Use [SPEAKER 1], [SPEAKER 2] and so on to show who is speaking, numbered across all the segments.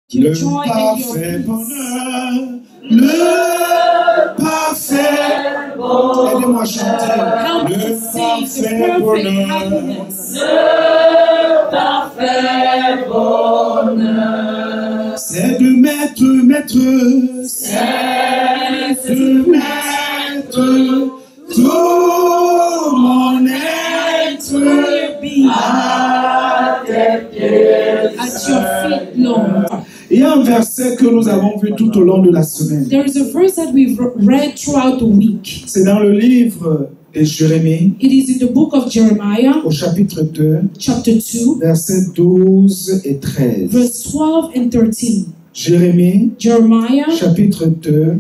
[SPEAKER 1] your joy and your peace.
[SPEAKER 2] Le parfait bonheur. Aidez-moi à chanter.
[SPEAKER 1] Help
[SPEAKER 2] Le
[SPEAKER 1] us sing the
[SPEAKER 2] parfait
[SPEAKER 1] perfect
[SPEAKER 2] bonheur.
[SPEAKER 1] happiness.
[SPEAKER 3] Le parfait bonheur.
[SPEAKER 2] C'est de mettre, c'est de mettre tout mon être à tes pieds.
[SPEAKER 1] At your feet, Lord.
[SPEAKER 2] Il y a un verset que nous avons vu tout au long de la semaine.
[SPEAKER 1] There is a verse that we've read throughout the week.
[SPEAKER 2] C'est dans le livre de Jérémie,
[SPEAKER 1] It is in the book of Jeremiah,
[SPEAKER 2] au chapitre 2,
[SPEAKER 1] chapter 2,
[SPEAKER 2] versets 12 et 13.
[SPEAKER 1] verse 12 and 13.
[SPEAKER 2] Jérémie,
[SPEAKER 1] Jeremiah,
[SPEAKER 2] chapitre 2,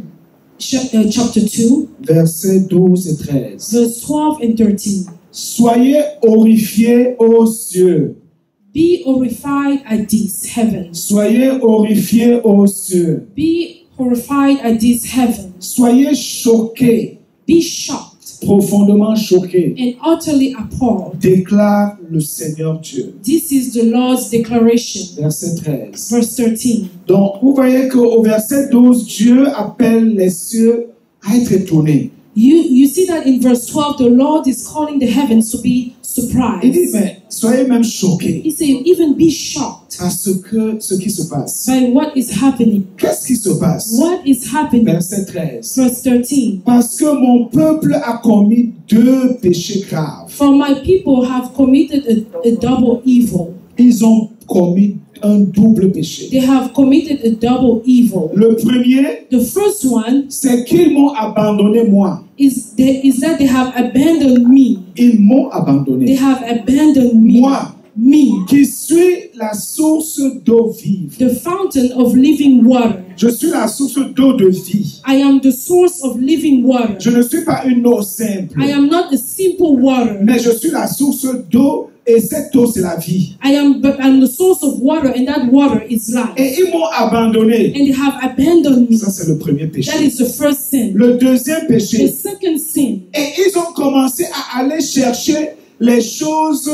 [SPEAKER 1] chapter 2,
[SPEAKER 2] versets 12 et 13.
[SPEAKER 1] verse 12 and 13.
[SPEAKER 2] Soyez horrifiés aux cieux.
[SPEAKER 1] Be horrified at these heavens.
[SPEAKER 2] Soyez horrifiés aux cieux.
[SPEAKER 1] Be horrified at these heavens.
[SPEAKER 2] Soyez choqués,
[SPEAKER 1] Be shocked
[SPEAKER 2] profondément choqués,
[SPEAKER 1] and utterly appalled.
[SPEAKER 2] déclare le Seigneur Dieu.
[SPEAKER 1] This is the Lord's declaration.
[SPEAKER 2] Verset 13.
[SPEAKER 1] Verse 13.
[SPEAKER 2] Donc, vous voyez qu'au verset 12, Dieu appelle les cieux à être étonnés.
[SPEAKER 1] You see that in verse 12, the Lord is calling the heavens to be
[SPEAKER 2] Il dit,
[SPEAKER 1] surprised.
[SPEAKER 2] mais soyez même choqués
[SPEAKER 1] He said, even be shocked
[SPEAKER 2] à ce qui se passe.
[SPEAKER 1] by what is happening.
[SPEAKER 2] Qu'est-ce qui se passe?
[SPEAKER 1] What is happening?
[SPEAKER 2] Verset 13.
[SPEAKER 1] Verse 13.
[SPEAKER 2] Parce que mon peuple a commis 2 péchés graves.
[SPEAKER 1] For my people have committed a double evil.
[SPEAKER 2] Ils ont commis un double péché.
[SPEAKER 1] They have committed a double evil.
[SPEAKER 2] Le premier,
[SPEAKER 1] The first one
[SPEAKER 2] c'est qu'ils m'ont abandonné moi.
[SPEAKER 1] is that they have abandoned me.
[SPEAKER 2] Ils m'ont
[SPEAKER 1] They
[SPEAKER 2] abandonné.
[SPEAKER 1] have abandoned me.
[SPEAKER 2] Moi,
[SPEAKER 1] Me,
[SPEAKER 2] qui suis la source d'eau vive.
[SPEAKER 1] the fountain of living water.
[SPEAKER 2] Je suis la source d'eau de vie.
[SPEAKER 1] I am the source of living water.
[SPEAKER 2] Je ne suis pas une eau simple,
[SPEAKER 1] I am not a simple water.
[SPEAKER 2] mais je suis la source d'eau et cette eau, c'est la vie.
[SPEAKER 1] I'm the source of water, and that water is life.
[SPEAKER 2] Et ils m'ont abandonné.
[SPEAKER 1] And they have abandoned me.
[SPEAKER 2] Ça, c'est le premier
[SPEAKER 1] That
[SPEAKER 2] péché.
[SPEAKER 1] is the first sin.
[SPEAKER 2] Le deuxième
[SPEAKER 1] The
[SPEAKER 2] péché,
[SPEAKER 1] second sin,
[SPEAKER 2] et ils ont commencé à aller chercher les choses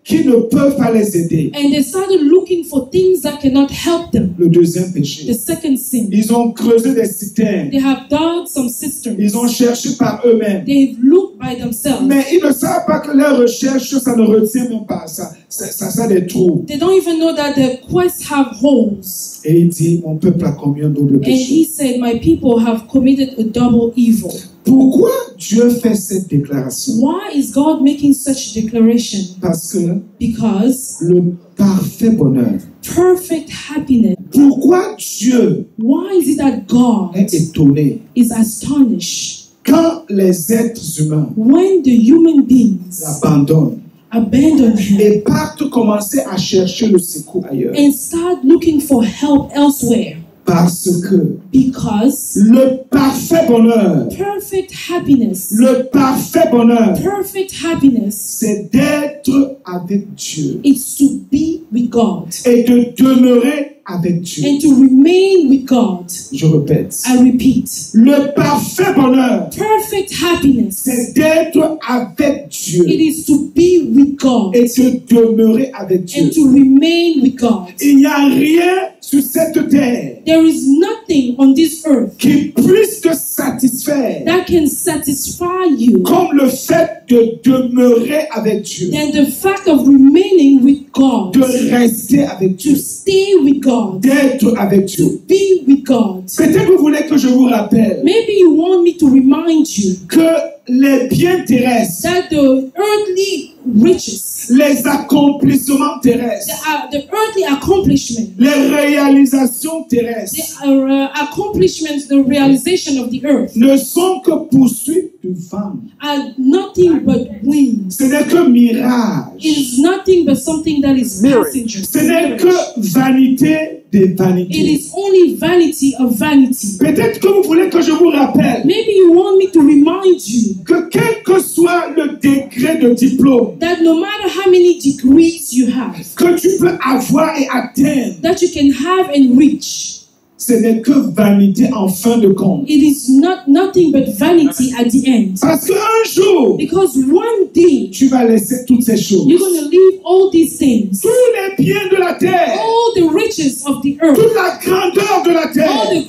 [SPEAKER 2] qui ne peuvent pas les aider.
[SPEAKER 1] and they started looking for things that cannot help them.
[SPEAKER 2] Le deuxième
[SPEAKER 1] The
[SPEAKER 2] péché,
[SPEAKER 1] second sin,
[SPEAKER 2] ils ont creusé des citernes.
[SPEAKER 1] they have dug some cisterns.
[SPEAKER 2] Ils ont cherché par eux-mêmes.
[SPEAKER 1] They've looked by themselves.
[SPEAKER 2] Mais ils ne savent pas que leur recherche, ça ne retient même pas. Ça des trous.
[SPEAKER 1] They don't even know that their quests have holes.
[SPEAKER 2] Et il dit, mon peuple a commis un double
[SPEAKER 1] And
[SPEAKER 2] péché.
[SPEAKER 1] he said, my people have committed a double evil.
[SPEAKER 2] Pourquoi Dieu fait cette déclaration?
[SPEAKER 1] Why is God making such declaration?
[SPEAKER 2] Parce que
[SPEAKER 1] Because
[SPEAKER 2] le parfait bonheur.
[SPEAKER 1] perfect happiness.
[SPEAKER 2] Pourquoi Dieu
[SPEAKER 1] Why is it that God
[SPEAKER 2] est étonné
[SPEAKER 1] is astonished
[SPEAKER 2] quand les êtres humains
[SPEAKER 1] when the human beings
[SPEAKER 2] l'abandonnent
[SPEAKER 1] abandon him
[SPEAKER 2] et partent commencer à chercher le secours ailleurs?
[SPEAKER 1] and start looking for help elsewhere?
[SPEAKER 2] Parce que
[SPEAKER 1] Because
[SPEAKER 2] le parfait bonheur,
[SPEAKER 1] perfect happiness,
[SPEAKER 2] c'est d'être avec Dieu
[SPEAKER 1] is to be with God
[SPEAKER 2] et de demeurer avec Dieu.
[SPEAKER 1] and to remain with God.
[SPEAKER 2] Je répète,
[SPEAKER 1] I repeat,
[SPEAKER 2] le parfait bonheur,
[SPEAKER 1] perfect happiness,
[SPEAKER 2] c'est d'être avec Dieu
[SPEAKER 1] it is to be with God
[SPEAKER 2] et de demeurer avec Dieu.
[SPEAKER 1] and to remain with God.
[SPEAKER 2] Il n'y a rien sur cette terre
[SPEAKER 1] There is nothing on this earth
[SPEAKER 2] qui puisse te satisfaire
[SPEAKER 1] that can satisfy you
[SPEAKER 2] comme le fait de demeurer avec Dieu,
[SPEAKER 1] than the fact of remaining with God,
[SPEAKER 2] de rester avec
[SPEAKER 1] to
[SPEAKER 2] Dieu,
[SPEAKER 1] stay with God,
[SPEAKER 2] d'être avec Dieu.
[SPEAKER 1] to be with God.
[SPEAKER 2] Peut-être que vous voulez que je vous rappelle
[SPEAKER 1] Maybe you want me to remind you
[SPEAKER 2] que les biens terrestres,
[SPEAKER 1] that the earthly riches,
[SPEAKER 2] les accomplissements terrestres,
[SPEAKER 1] the earthly accomplishment,
[SPEAKER 2] les réalisations terrestres
[SPEAKER 1] accomplishments, the realization of the earth
[SPEAKER 2] ne sont que poursuites du vent.
[SPEAKER 1] are nothing but wind.
[SPEAKER 2] Ce n'est que mirage.
[SPEAKER 1] It is nothing but something that is passenger.
[SPEAKER 2] Ce n'est que vanité des
[SPEAKER 1] It
[SPEAKER 2] vanités.
[SPEAKER 1] is only vanity of vanity.
[SPEAKER 2] Peut-être que vous voulez que je vous rappelle
[SPEAKER 1] Maybe you want me to remind you
[SPEAKER 2] que quel que soit le degré de diplôme
[SPEAKER 1] that no matter how many degrees you have,
[SPEAKER 2] que tu peux avoir et atteindre,
[SPEAKER 1] that you can have and reach,
[SPEAKER 2] ce n'est que vanité en fin de compte.
[SPEAKER 1] it is not nothing but vanity at the end.
[SPEAKER 2] Parce qu'un jour,
[SPEAKER 1] Because one day,
[SPEAKER 2] tu vas laisser toutes ces choses.
[SPEAKER 1] you're going to leave all these things,
[SPEAKER 2] Tous les biens de la terre,
[SPEAKER 1] all the riches of the earth,
[SPEAKER 2] toute la grandeur de la
[SPEAKER 1] all
[SPEAKER 2] terre,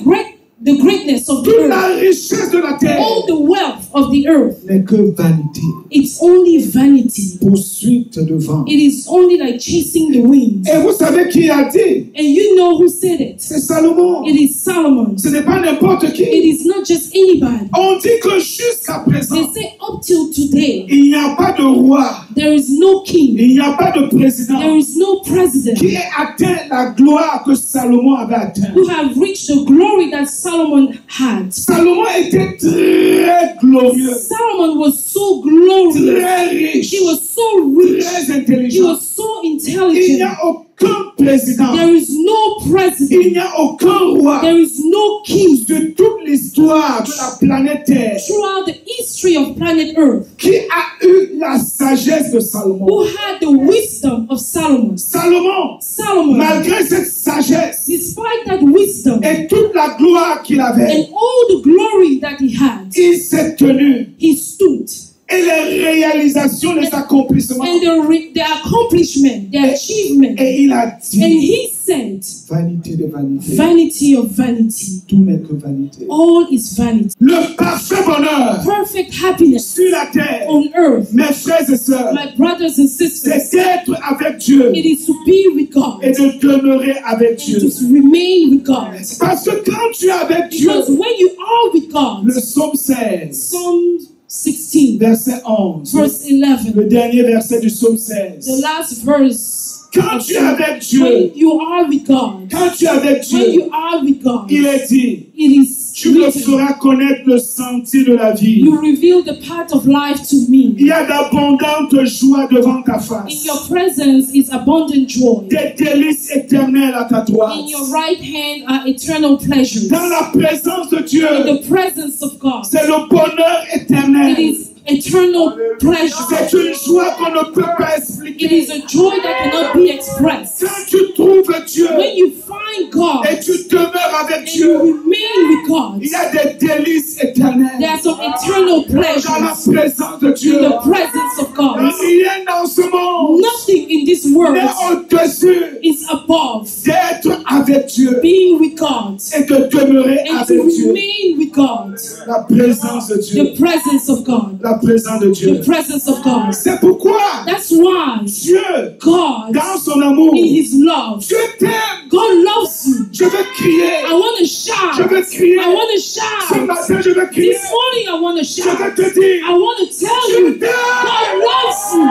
[SPEAKER 1] the greatness of the
[SPEAKER 2] toute
[SPEAKER 1] earth,
[SPEAKER 2] la richesse de la terre
[SPEAKER 1] all the wealth of the earth.
[SPEAKER 2] n'est que vanité.
[SPEAKER 1] It's only vanity.
[SPEAKER 2] Poursuite de vent.
[SPEAKER 1] It is only like chasing the wind.
[SPEAKER 2] Et vous savez qui a dit?
[SPEAKER 1] And you know who said it?
[SPEAKER 2] C'est Salomon.
[SPEAKER 1] It is Solomon.
[SPEAKER 2] Ce n'est pas n'importe
[SPEAKER 1] It
[SPEAKER 2] qui.
[SPEAKER 1] is not just anybody.
[SPEAKER 2] On dit que jusqu'à
[SPEAKER 1] They
[SPEAKER 2] présent,
[SPEAKER 1] say up till today,
[SPEAKER 2] il n'y a pas de roi,
[SPEAKER 1] there is no king,
[SPEAKER 2] il n'y a pas de président
[SPEAKER 1] there is no president
[SPEAKER 2] qui ait atteint la gloire que Salomon avait atteint.
[SPEAKER 1] who have reached the glory that Solomon had.
[SPEAKER 2] Salomon était très glorieux,
[SPEAKER 1] Solomon was so glorious.
[SPEAKER 2] très riche,
[SPEAKER 1] He was so rich.
[SPEAKER 2] très
[SPEAKER 1] He
[SPEAKER 2] intelligent.
[SPEAKER 1] was so
[SPEAKER 2] Il n'y
[SPEAKER 1] intelligent.
[SPEAKER 2] a aucun président,
[SPEAKER 1] There is no
[SPEAKER 2] il
[SPEAKER 1] president.
[SPEAKER 2] n'y a aucun roi
[SPEAKER 1] There is no king
[SPEAKER 2] de toute l'histoire de la planète Terre
[SPEAKER 1] throughout the history of planet Earth
[SPEAKER 2] qui a eu la sagesse de Salomon.
[SPEAKER 1] who had the wisdom of Solomon.
[SPEAKER 2] Salomon,
[SPEAKER 1] Solomon,
[SPEAKER 2] malgré cette sagesse
[SPEAKER 1] despite that wisdom
[SPEAKER 2] et toute la gloire qu'il avait,
[SPEAKER 1] and all the glory that he had,
[SPEAKER 2] il s'est tenu.
[SPEAKER 1] he stood.
[SPEAKER 2] Et les réalisations, les accomplissements,
[SPEAKER 1] And the accomplishment, the achievement,
[SPEAKER 2] et il a
[SPEAKER 1] and
[SPEAKER 2] dit,
[SPEAKER 1] he said,
[SPEAKER 2] vanité de vanité,
[SPEAKER 1] vanity of vanity.
[SPEAKER 2] tout n'est que vanité.
[SPEAKER 1] All is vanity.
[SPEAKER 2] Le parfait bonheur
[SPEAKER 1] Perfect happiness
[SPEAKER 2] sur la terre,
[SPEAKER 1] on earth,
[SPEAKER 2] mes frères et sœurs,
[SPEAKER 1] my brothers and sisters,
[SPEAKER 2] c'est d'être avec Dieu
[SPEAKER 1] it is to be with God
[SPEAKER 2] et de demeurer avec
[SPEAKER 1] and
[SPEAKER 2] Dieu.
[SPEAKER 1] to remain with God.
[SPEAKER 2] Parce que quand tu es avec Dieu,
[SPEAKER 1] Because when you are with God,
[SPEAKER 2] le psaume 16,
[SPEAKER 1] Psalm 16,
[SPEAKER 2] verset 11,
[SPEAKER 1] verse 11,
[SPEAKER 2] le dernier verset du psaume 16.
[SPEAKER 1] the last verse,
[SPEAKER 2] Quand tu es avec
[SPEAKER 1] when
[SPEAKER 2] Dieu,
[SPEAKER 1] you are with God,
[SPEAKER 2] quand tu es avec
[SPEAKER 1] when
[SPEAKER 2] Dieu,
[SPEAKER 1] you are with God,
[SPEAKER 2] il est dit,
[SPEAKER 1] it is
[SPEAKER 2] tu me
[SPEAKER 1] written,
[SPEAKER 2] feras connaître le sentier de la vie.
[SPEAKER 1] you reveal the path of life to me.
[SPEAKER 2] Il y a d'abondantes joies devant ta
[SPEAKER 1] In
[SPEAKER 2] face.
[SPEAKER 1] your presence is abundant joy.
[SPEAKER 2] Des délices éternelles à ta droite.
[SPEAKER 1] In your right hand are eternal pleasures.
[SPEAKER 2] Dans la présence de Dieu,
[SPEAKER 1] In the presence of God,
[SPEAKER 2] c'est le bonheur
[SPEAKER 1] it
[SPEAKER 2] éternel.
[SPEAKER 1] is eternal pleasure.
[SPEAKER 2] C'est une joie qu'on ne peut pas
[SPEAKER 1] It
[SPEAKER 2] expliquer.
[SPEAKER 1] is a joy that cannot be expressed.
[SPEAKER 2] Quand tu trouves Dieu
[SPEAKER 1] When you find God
[SPEAKER 2] et tu demeures avec
[SPEAKER 1] and
[SPEAKER 2] Dieu,
[SPEAKER 1] you remain with God,
[SPEAKER 2] il y a des délices éternelles.
[SPEAKER 1] there are some eternal
[SPEAKER 2] Dans la
[SPEAKER 1] pleasures
[SPEAKER 2] présence de
[SPEAKER 1] in
[SPEAKER 2] Dieu,
[SPEAKER 1] the presence of God.
[SPEAKER 2] rien dans ce monde
[SPEAKER 1] Nothing in this world
[SPEAKER 2] n'est au-dessus
[SPEAKER 1] is above
[SPEAKER 2] d'être avec Dieu
[SPEAKER 1] being with God
[SPEAKER 2] et de demeurer
[SPEAKER 1] and to
[SPEAKER 2] avec Dieu.
[SPEAKER 1] remain with God.
[SPEAKER 2] La présence de Dieu.
[SPEAKER 1] The presence of God.
[SPEAKER 2] La présence de Dieu.
[SPEAKER 1] The presence of God.
[SPEAKER 2] C'est pourquoi
[SPEAKER 1] That's why
[SPEAKER 2] Dieu,
[SPEAKER 1] God,
[SPEAKER 2] dans son amour,
[SPEAKER 1] in His love,
[SPEAKER 2] Dieu t'aime.
[SPEAKER 1] God loves you.
[SPEAKER 2] Je veux crier.
[SPEAKER 1] I want to
[SPEAKER 2] Je
[SPEAKER 1] shout.
[SPEAKER 2] veux crier.
[SPEAKER 1] I want to
[SPEAKER 2] Ce
[SPEAKER 1] shout.
[SPEAKER 2] matin, je veux crier.
[SPEAKER 1] This morning I want to
[SPEAKER 2] Je
[SPEAKER 1] shout.
[SPEAKER 2] veux te dire.
[SPEAKER 1] I want to tell
[SPEAKER 2] Je
[SPEAKER 1] you,
[SPEAKER 2] t'aime.
[SPEAKER 1] God loves you.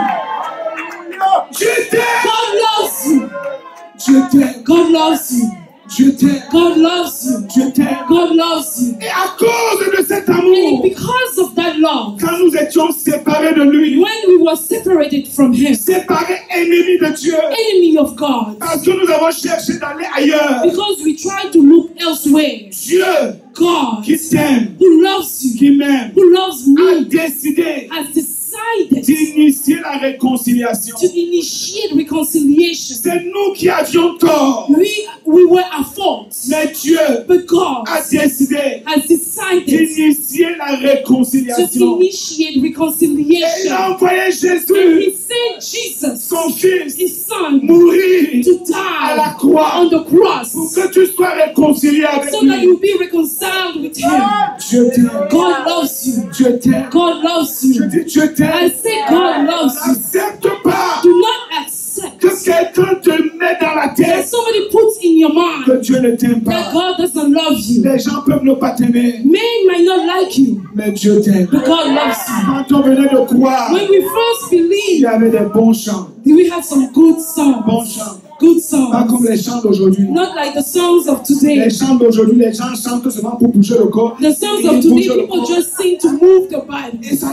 [SPEAKER 2] Dieu t'aime.
[SPEAKER 1] God loves you.
[SPEAKER 2] Dieu t'aime.
[SPEAKER 1] God loves you.
[SPEAKER 2] Dieu t'aime.
[SPEAKER 1] God loves you.
[SPEAKER 2] Dieu t'aime.
[SPEAKER 1] God loves you.
[SPEAKER 2] Et à cause de cet
[SPEAKER 1] And
[SPEAKER 2] amour,
[SPEAKER 1] because of that love,
[SPEAKER 2] quand nous étions séparés de lui,
[SPEAKER 1] when we were separated from Him,
[SPEAKER 2] séparés ennemis de Dieu,
[SPEAKER 1] enemy of God,
[SPEAKER 2] parce que nous avons cherché d'aller ailleurs,
[SPEAKER 1] because we tried to look elsewhere,
[SPEAKER 2] Dieu
[SPEAKER 1] God,
[SPEAKER 2] qui t'aime,
[SPEAKER 1] who loves you,
[SPEAKER 2] qui m'aime,
[SPEAKER 1] who loves
[SPEAKER 2] a
[SPEAKER 1] me,
[SPEAKER 2] décidé
[SPEAKER 1] has decided
[SPEAKER 2] d'initier la réconciliation.
[SPEAKER 1] to initiate reconciliation.
[SPEAKER 2] C'est nous qui avions tort,
[SPEAKER 1] We were at fault,
[SPEAKER 2] mais Dieu
[SPEAKER 1] but God
[SPEAKER 2] a décidé
[SPEAKER 1] has decided
[SPEAKER 2] d'initier la
[SPEAKER 1] to
[SPEAKER 2] réconciliation.
[SPEAKER 1] initiate
[SPEAKER 2] Et il
[SPEAKER 1] reconciliation.
[SPEAKER 2] a envoyé
[SPEAKER 1] And He
[SPEAKER 2] Jésus,
[SPEAKER 1] sent Jesus,
[SPEAKER 2] son fils,
[SPEAKER 1] His Son,
[SPEAKER 2] mourir
[SPEAKER 1] to
[SPEAKER 2] à la
[SPEAKER 1] die
[SPEAKER 2] croix
[SPEAKER 1] on the cross
[SPEAKER 2] pour que tu sois réconcilié avec
[SPEAKER 1] so that
[SPEAKER 2] lui.
[SPEAKER 1] you be reconciled with Him.
[SPEAKER 2] Dieu t'aime.
[SPEAKER 1] God loves you.
[SPEAKER 2] Dieu t'aime.
[SPEAKER 1] God loves
[SPEAKER 2] Je
[SPEAKER 1] you.
[SPEAKER 2] dis Dieu
[SPEAKER 1] I
[SPEAKER 2] t'aime.
[SPEAKER 1] say God loves you.
[SPEAKER 2] N'accepte pas
[SPEAKER 1] Do not accept
[SPEAKER 2] que quelqu'un te met dans la
[SPEAKER 1] that
[SPEAKER 2] tête
[SPEAKER 1] somebody puts in your
[SPEAKER 2] que
[SPEAKER 1] mind
[SPEAKER 2] Dieu ne t'aime
[SPEAKER 1] that
[SPEAKER 2] pas.
[SPEAKER 1] God doesn't love you.
[SPEAKER 2] Les gens peuvent ne pas t'aimer,
[SPEAKER 1] Men might not like you,
[SPEAKER 2] mais Dieu t'aime.
[SPEAKER 1] but God loves you.
[SPEAKER 2] Quand on venait de croire,
[SPEAKER 1] When we first
[SPEAKER 2] il y
[SPEAKER 1] believed,
[SPEAKER 2] avait des bons chants.
[SPEAKER 1] we had some good
[SPEAKER 2] Bons
[SPEAKER 1] songs.
[SPEAKER 2] chants.
[SPEAKER 1] Good
[SPEAKER 2] Pas comme
[SPEAKER 1] songs.
[SPEAKER 2] les chants d'aujourd'hui.
[SPEAKER 1] Not like the songs of today.
[SPEAKER 2] Les chants d'aujourd'hui, les gens chantent seulement pour bouger le corps.
[SPEAKER 1] The songs
[SPEAKER 2] Ils
[SPEAKER 1] of today,
[SPEAKER 2] bougent le
[SPEAKER 1] people
[SPEAKER 2] corps.
[SPEAKER 1] just sing to move the body.
[SPEAKER 2] Et ça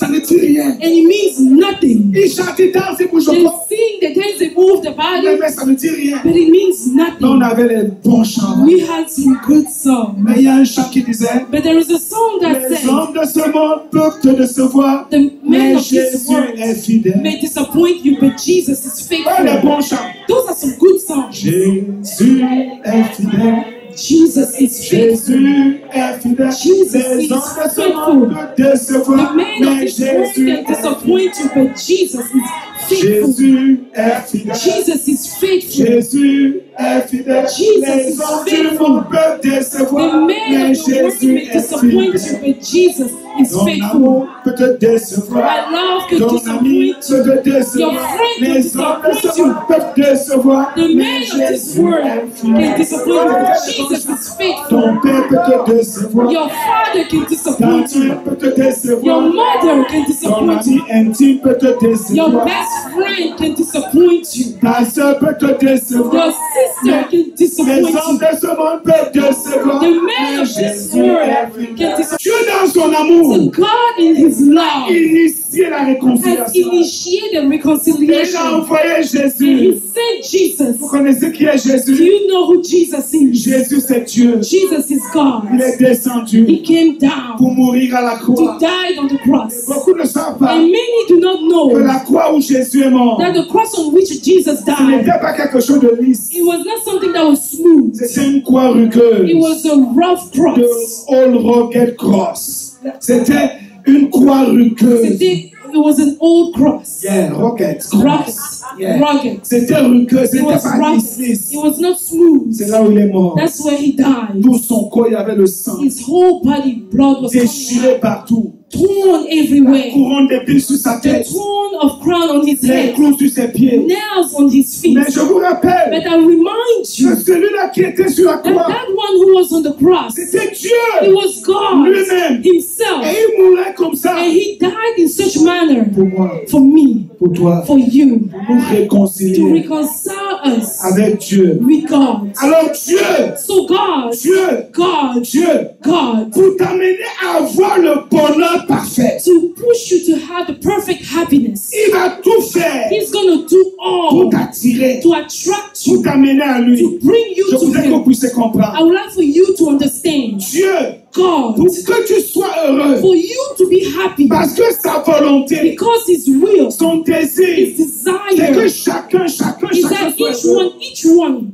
[SPEAKER 2] ne dit rien.
[SPEAKER 1] And it means nothing.
[SPEAKER 2] Ils chantent, ils dansent, ils bougent le
[SPEAKER 1] They
[SPEAKER 2] corps.
[SPEAKER 1] sing, they dance, they move the body,
[SPEAKER 2] Mais ça ne dit rien.
[SPEAKER 1] but it means
[SPEAKER 2] On
[SPEAKER 1] nothing.
[SPEAKER 2] avait les bons chants.
[SPEAKER 1] We had some good songs.
[SPEAKER 2] Mais il y a un chant qui disait,
[SPEAKER 1] But there is a song that
[SPEAKER 2] les
[SPEAKER 1] says,
[SPEAKER 2] hommes de ce monde peuvent te décevoir,
[SPEAKER 1] the men
[SPEAKER 2] mais
[SPEAKER 1] of this
[SPEAKER 2] Jésus est
[SPEAKER 1] world
[SPEAKER 2] fidèle.
[SPEAKER 1] may disappoint you, but Jesus is
[SPEAKER 2] Oh, les
[SPEAKER 1] faithful.
[SPEAKER 2] bons chants.
[SPEAKER 1] Those are some good songs.
[SPEAKER 2] Jésus est fidèle.
[SPEAKER 1] Jesus is faithful.
[SPEAKER 2] Jésus est fidèle.
[SPEAKER 1] Jesus
[SPEAKER 2] Les
[SPEAKER 1] is
[SPEAKER 2] hommes se
[SPEAKER 1] faithful.
[SPEAKER 2] peuvent décevoir,
[SPEAKER 1] The man of
[SPEAKER 2] mais
[SPEAKER 1] this world
[SPEAKER 2] Jésus
[SPEAKER 1] can
[SPEAKER 2] est
[SPEAKER 1] disappoint you, but Jesus is faithful.
[SPEAKER 2] Jésus est fidèle.
[SPEAKER 1] Jesus is faithful.
[SPEAKER 2] Jésus est fidèle.
[SPEAKER 1] Jesus
[SPEAKER 2] Les
[SPEAKER 1] is
[SPEAKER 2] hommes du
[SPEAKER 1] faithful.
[SPEAKER 2] monde peuvent
[SPEAKER 1] The
[SPEAKER 2] décevoir,
[SPEAKER 1] man
[SPEAKER 2] mais
[SPEAKER 1] of the world
[SPEAKER 2] Jésus
[SPEAKER 1] may
[SPEAKER 2] est
[SPEAKER 1] disappoint you,
[SPEAKER 2] fidèle.
[SPEAKER 1] but Jesus is
[SPEAKER 2] Ton
[SPEAKER 1] faithful.
[SPEAKER 2] amour peut te décevoir.
[SPEAKER 1] My love can
[SPEAKER 2] Ton ami
[SPEAKER 1] disappoint
[SPEAKER 2] peut
[SPEAKER 1] you.
[SPEAKER 2] te
[SPEAKER 1] Your
[SPEAKER 2] décevoir.
[SPEAKER 1] friend can
[SPEAKER 2] Les hommes de
[SPEAKER 1] disappoint
[SPEAKER 2] ce
[SPEAKER 1] you.
[SPEAKER 2] monde peuvent décevoir,
[SPEAKER 1] The
[SPEAKER 2] mais
[SPEAKER 1] man of this
[SPEAKER 2] Jésus
[SPEAKER 1] world
[SPEAKER 2] est
[SPEAKER 1] can
[SPEAKER 2] fidèle.
[SPEAKER 1] disappoint you, but Jesus is faithful.
[SPEAKER 2] Ton père peut te décevoir.
[SPEAKER 1] Your father can
[SPEAKER 2] Ta
[SPEAKER 1] disappoint you.
[SPEAKER 2] mère peut te
[SPEAKER 1] Your
[SPEAKER 2] décevoir.
[SPEAKER 1] mother can
[SPEAKER 2] Ton
[SPEAKER 1] disappoint
[SPEAKER 2] ami
[SPEAKER 1] you.
[SPEAKER 2] intime peut te
[SPEAKER 1] Your
[SPEAKER 2] décevoir.
[SPEAKER 1] best friend can disappoint you.
[SPEAKER 2] Ta soeur peut te
[SPEAKER 1] Your
[SPEAKER 2] décevoir.
[SPEAKER 1] sister can
[SPEAKER 2] Les
[SPEAKER 1] disappoint
[SPEAKER 2] hommes
[SPEAKER 1] you.
[SPEAKER 2] de ce monde peuvent décevoir.
[SPEAKER 1] The man
[SPEAKER 2] Mais
[SPEAKER 1] of this
[SPEAKER 2] Jésus est
[SPEAKER 1] world
[SPEAKER 2] fidèle.
[SPEAKER 1] can disappoint
[SPEAKER 2] Dieu dans son
[SPEAKER 1] you.
[SPEAKER 2] amour
[SPEAKER 1] God in His love
[SPEAKER 2] initié la
[SPEAKER 1] has
[SPEAKER 2] réconciliation.
[SPEAKER 1] initiated
[SPEAKER 2] Et il a
[SPEAKER 1] reconciliation.
[SPEAKER 2] envoyé
[SPEAKER 1] And He
[SPEAKER 2] Jésus.
[SPEAKER 1] sent Jesus.
[SPEAKER 2] Vous connaissez qui est
[SPEAKER 1] Do
[SPEAKER 2] Jésus?
[SPEAKER 1] you know who Jesus is?
[SPEAKER 2] Jésus c'est Dieu.
[SPEAKER 1] Jesus is God.
[SPEAKER 2] Il est descendu
[SPEAKER 1] He came down
[SPEAKER 2] pour mourir à la
[SPEAKER 1] to
[SPEAKER 2] croix.
[SPEAKER 1] die on the cross.
[SPEAKER 2] Beaucoup ne savent pas
[SPEAKER 1] And many do not
[SPEAKER 2] que
[SPEAKER 1] know
[SPEAKER 2] la croix où Jésus est mort,
[SPEAKER 1] that the cross on which Jesus
[SPEAKER 2] ce
[SPEAKER 1] died,
[SPEAKER 2] n'était pas quelque chose de lisse.
[SPEAKER 1] it was not something that was smooth.
[SPEAKER 2] C'était une croix rugueuse.
[SPEAKER 1] It was a rough
[SPEAKER 2] De
[SPEAKER 1] cross.
[SPEAKER 2] Old Rugged Cross. C'était une croix rugueuse.
[SPEAKER 1] It was an old cross.
[SPEAKER 2] Yeah, Rugged
[SPEAKER 1] Rugged.
[SPEAKER 2] Cross. Yeah.
[SPEAKER 1] Rugged.
[SPEAKER 2] C'était rugueux,
[SPEAKER 1] It
[SPEAKER 2] c'était
[SPEAKER 1] was
[SPEAKER 2] pas
[SPEAKER 1] rough.
[SPEAKER 2] lisse.
[SPEAKER 1] It was not smooth.
[SPEAKER 2] C'est là où il est mort.
[SPEAKER 1] That's where he died.
[SPEAKER 2] Tout son corps, il y avait le sang.
[SPEAKER 1] His whole body, blood was coming
[SPEAKER 2] Déchiré
[SPEAKER 1] out,
[SPEAKER 2] partout.
[SPEAKER 1] torn everywhere.
[SPEAKER 2] Couronne d'épines sur sa
[SPEAKER 1] The
[SPEAKER 2] tête.
[SPEAKER 1] thorn of crown on his
[SPEAKER 2] Les
[SPEAKER 1] head,
[SPEAKER 2] clous sur ses pieds.
[SPEAKER 1] nails on his feet.
[SPEAKER 2] Mais je vous rappelle
[SPEAKER 1] But I remind
[SPEAKER 2] que
[SPEAKER 1] you
[SPEAKER 2] celui-là qui était sur la
[SPEAKER 1] that
[SPEAKER 2] croix,
[SPEAKER 1] that one who was on the cross,
[SPEAKER 2] c'était
[SPEAKER 1] it
[SPEAKER 2] Dieu.
[SPEAKER 1] was God
[SPEAKER 2] Lui-même.
[SPEAKER 1] himself.
[SPEAKER 2] Et il mourait comme ça.
[SPEAKER 1] And he died in such manner
[SPEAKER 2] Pour moi,
[SPEAKER 1] for me,
[SPEAKER 2] pour toi,
[SPEAKER 1] for you,
[SPEAKER 2] pour nous
[SPEAKER 1] to
[SPEAKER 2] réconcilier
[SPEAKER 1] reconcile us
[SPEAKER 2] avec Dieu.
[SPEAKER 1] with God.
[SPEAKER 2] Alors Dieu,
[SPEAKER 1] So God,
[SPEAKER 2] Dieu,
[SPEAKER 1] God,
[SPEAKER 2] Dieu,
[SPEAKER 1] God,
[SPEAKER 2] pour t'amener à avoir le bonheur parfait,
[SPEAKER 1] to push you to have the perfect happiness.
[SPEAKER 2] il va tout faire
[SPEAKER 1] He's gonna do
[SPEAKER 2] pour
[SPEAKER 1] all
[SPEAKER 2] t'attirer,
[SPEAKER 1] to attract
[SPEAKER 2] pour
[SPEAKER 1] you,
[SPEAKER 2] t'amener à lui.
[SPEAKER 1] to bring you
[SPEAKER 2] Je
[SPEAKER 1] to
[SPEAKER 2] voudrais que vous
[SPEAKER 1] Him.
[SPEAKER 2] puissiez comprendre.
[SPEAKER 1] I would like for you to understand,
[SPEAKER 2] Dieu,
[SPEAKER 1] God,
[SPEAKER 2] pour que tu sois heureux,
[SPEAKER 1] for you to be happy,
[SPEAKER 2] parce que sa volonté,
[SPEAKER 1] because His will,
[SPEAKER 2] son désir,
[SPEAKER 1] His
[SPEAKER 2] c'est que
[SPEAKER 1] desire
[SPEAKER 2] chacun
[SPEAKER 1] is
[SPEAKER 2] soit
[SPEAKER 1] that
[SPEAKER 2] heureux.
[SPEAKER 1] each one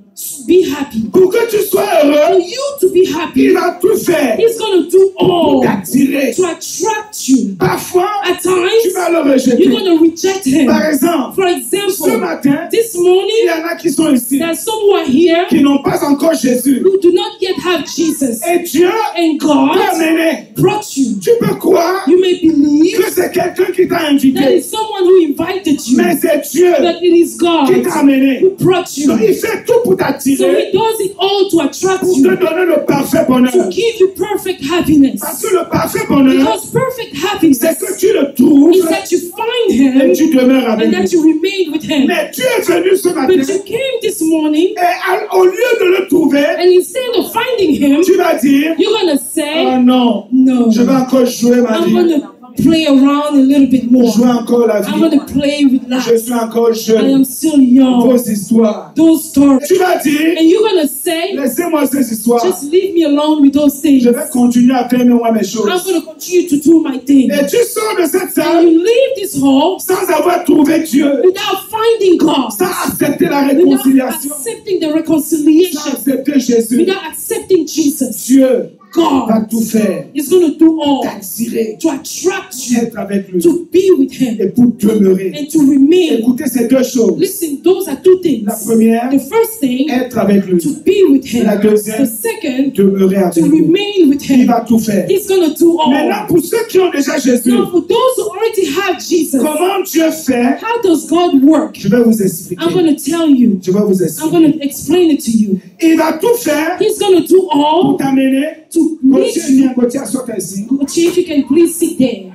[SPEAKER 1] be happy.
[SPEAKER 2] Pour que tu sois
[SPEAKER 1] For
[SPEAKER 2] heureux,
[SPEAKER 1] you to be
[SPEAKER 2] il
[SPEAKER 1] happy,
[SPEAKER 2] va tout faire
[SPEAKER 1] He's gonna do
[SPEAKER 2] pour
[SPEAKER 1] all
[SPEAKER 2] t'attirer.
[SPEAKER 1] to attract you.
[SPEAKER 2] Parfois,
[SPEAKER 1] At
[SPEAKER 2] tu
[SPEAKER 1] times,
[SPEAKER 2] vas le
[SPEAKER 1] you're
[SPEAKER 2] rejeter.
[SPEAKER 1] gonna reject Him.
[SPEAKER 2] Par exemple,
[SPEAKER 1] For
[SPEAKER 2] ce
[SPEAKER 1] example,
[SPEAKER 2] matin,
[SPEAKER 1] this
[SPEAKER 2] il
[SPEAKER 1] morning,
[SPEAKER 2] y en a qui sont ici,
[SPEAKER 1] there's some who are here
[SPEAKER 2] qui n'ont pas encore Jésus.
[SPEAKER 1] who do not yet have Jesus.
[SPEAKER 2] Et Dieu
[SPEAKER 1] And
[SPEAKER 2] t'a
[SPEAKER 1] God
[SPEAKER 2] amené.
[SPEAKER 1] brought you.
[SPEAKER 2] Tu peux croire
[SPEAKER 1] You may believe
[SPEAKER 2] que c'est quelqu'un qui t'a
[SPEAKER 1] that
[SPEAKER 2] invité,
[SPEAKER 1] it's someone who invited you,
[SPEAKER 2] mais c'est Dieu
[SPEAKER 1] that it is God
[SPEAKER 2] qui t'a amené.
[SPEAKER 1] who brought you.
[SPEAKER 2] Donc, il fait tout pour
[SPEAKER 1] So
[SPEAKER 2] t'attirer,
[SPEAKER 1] He does it all to attract
[SPEAKER 2] pour te
[SPEAKER 1] you,
[SPEAKER 2] donner le parfait
[SPEAKER 1] to
[SPEAKER 2] bonheur.
[SPEAKER 1] give you perfect happiness.
[SPEAKER 2] Parce que le parfait bonheur,
[SPEAKER 1] Because perfect happiness
[SPEAKER 2] c'est que tu le trouves
[SPEAKER 1] is that you find
[SPEAKER 2] et
[SPEAKER 1] Him
[SPEAKER 2] tu demeures avec
[SPEAKER 1] and that
[SPEAKER 2] lui.
[SPEAKER 1] you remain with Him.
[SPEAKER 2] Mais tu es venu ce matin
[SPEAKER 1] But you came this morning,
[SPEAKER 2] et au lieu de le trouver,
[SPEAKER 1] and instead of finding Him,
[SPEAKER 2] tu vas dire,
[SPEAKER 1] you're gonna
[SPEAKER 2] oh
[SPEAKER 1] say,
[SPEAKER 2] non,
[SPEAKER 1] no,
[SPEAKER 2] je vais encore jouer ma
[SPEAKER 1] I'm
[SPEAKER 2] vie,
[SPEAKER 1] gonna play around a little bit more.
[SPEAKER 2] jouer encore la
[SPEAKER 1] I'm
[SPEAKER 2] vie.
[SPEAKER 1] gonna play with life.
[SPEAKER 2] Je suis encore
[SPEAKER 1] I
[SPEAKER 2] jeune.
[SPEAKER 1] am still young.
[SPEAKER 2] Vos histoires.
[SPEAKER 1] Those stories.
[SPEAKER 2] Tu vas dire,
[SPEAKER 1] And you're gonna say,
[SPEAKER 2] laissez-moi ces histoires.
[SPEAKER 1] just leave me alone with those things.
[SPEAKER 2] Je vais continuer à faire moi mes
[SPEAKER 1] I'm
[SPEAKER 2] choses.
[SPEAKER 1] gonna continue to do my thing.
[SPEAKER 2] Et tu sors de cette
[SPEAKER 1] And
[SPEAKER 2] salle
[SPEAKER 1] you leave this hall
[SPEAKER 2] sans avoir trouvé Dieu,
[SPEAKER 1] without finding God,
[SPEAKER 2] sans accepter la
[SPEAKER 1] without
[SPEAKER 2] réconciliation,
[SPEAKER 1] accepting the
[SPEAKER 2] sans
[SPEAKER 1] reconciliation,
[SPEAKER 2] accepter Jésus.
[SPEAKER 1] without accepting Jesus.
[SPEAKER 2] Dieu va
[SPEAKER 1] God
[SPEAKER 2] tout faire,
[SPEAKER 1] is gonna do all
[SPEAKER 2] t'attirer,
[SPEAKER 1] to attract you,
[SPEAKER 2] être avec lui
[SPEAKER 1] to be with Him,
[SPEAKER 2] et pour demeurer.
[SPEAKER 1] and to remain.
[SPEAKER 2] Écoutez ces deux choses.
[SPEAKER 1] Listen, those are two things.
[SPEAKER 2] La première,
[SPEAKER 1] The first thing,
[SPEAKER 2] être avec lui.
[SPEAKER 1] to be with Him.
[SPEAKER 2] La deuxième,
[SPEAKER 1] The second,
[SPEAKER 2] demeurer
[SPEAKER 1] to
[SPEAKER 2] avec lui.
[SPEAKER 1] remain with
[SPEAKER 2] Il
[SPEAKER 1] Him.
[SPEAKER 2] va tout faire.
[SPEAKER 1] He's gonna do all.
[SPEAKER 2] Maintenant, pour ceux qui ont déjà Jésus,
[SPEAKER 1] Now, for those who already have Jesus,
[SPEAKER 2] comment Dieu fait?
[SPEAKER 1] how does God work?
[SPEAKER 2] Je vais vous expliquer.
[SPEAKER 1] I'm going to tell you.
[SPEAKER 2] Je vais vous
[SPEAKER 1] I'm
[SPEAKER 2] expliquer.
[SPEAKER 1] going to explain it to you.
[SPEAKER 2] Il va tout faire
[SPEAKER 1] He's going to do
[SPEAKER 2] pour
[SPEAKER 1] all
[SPEAKER 2] t'amener.
[SPEAKER 1] to lead
[SPEAKER 2] Gauthier,
[SPEAKER 1] you.
[SPEAKER 2] viens, Gauthier, assois-toi ici.
[SPEAKER 1] If you can please sit there.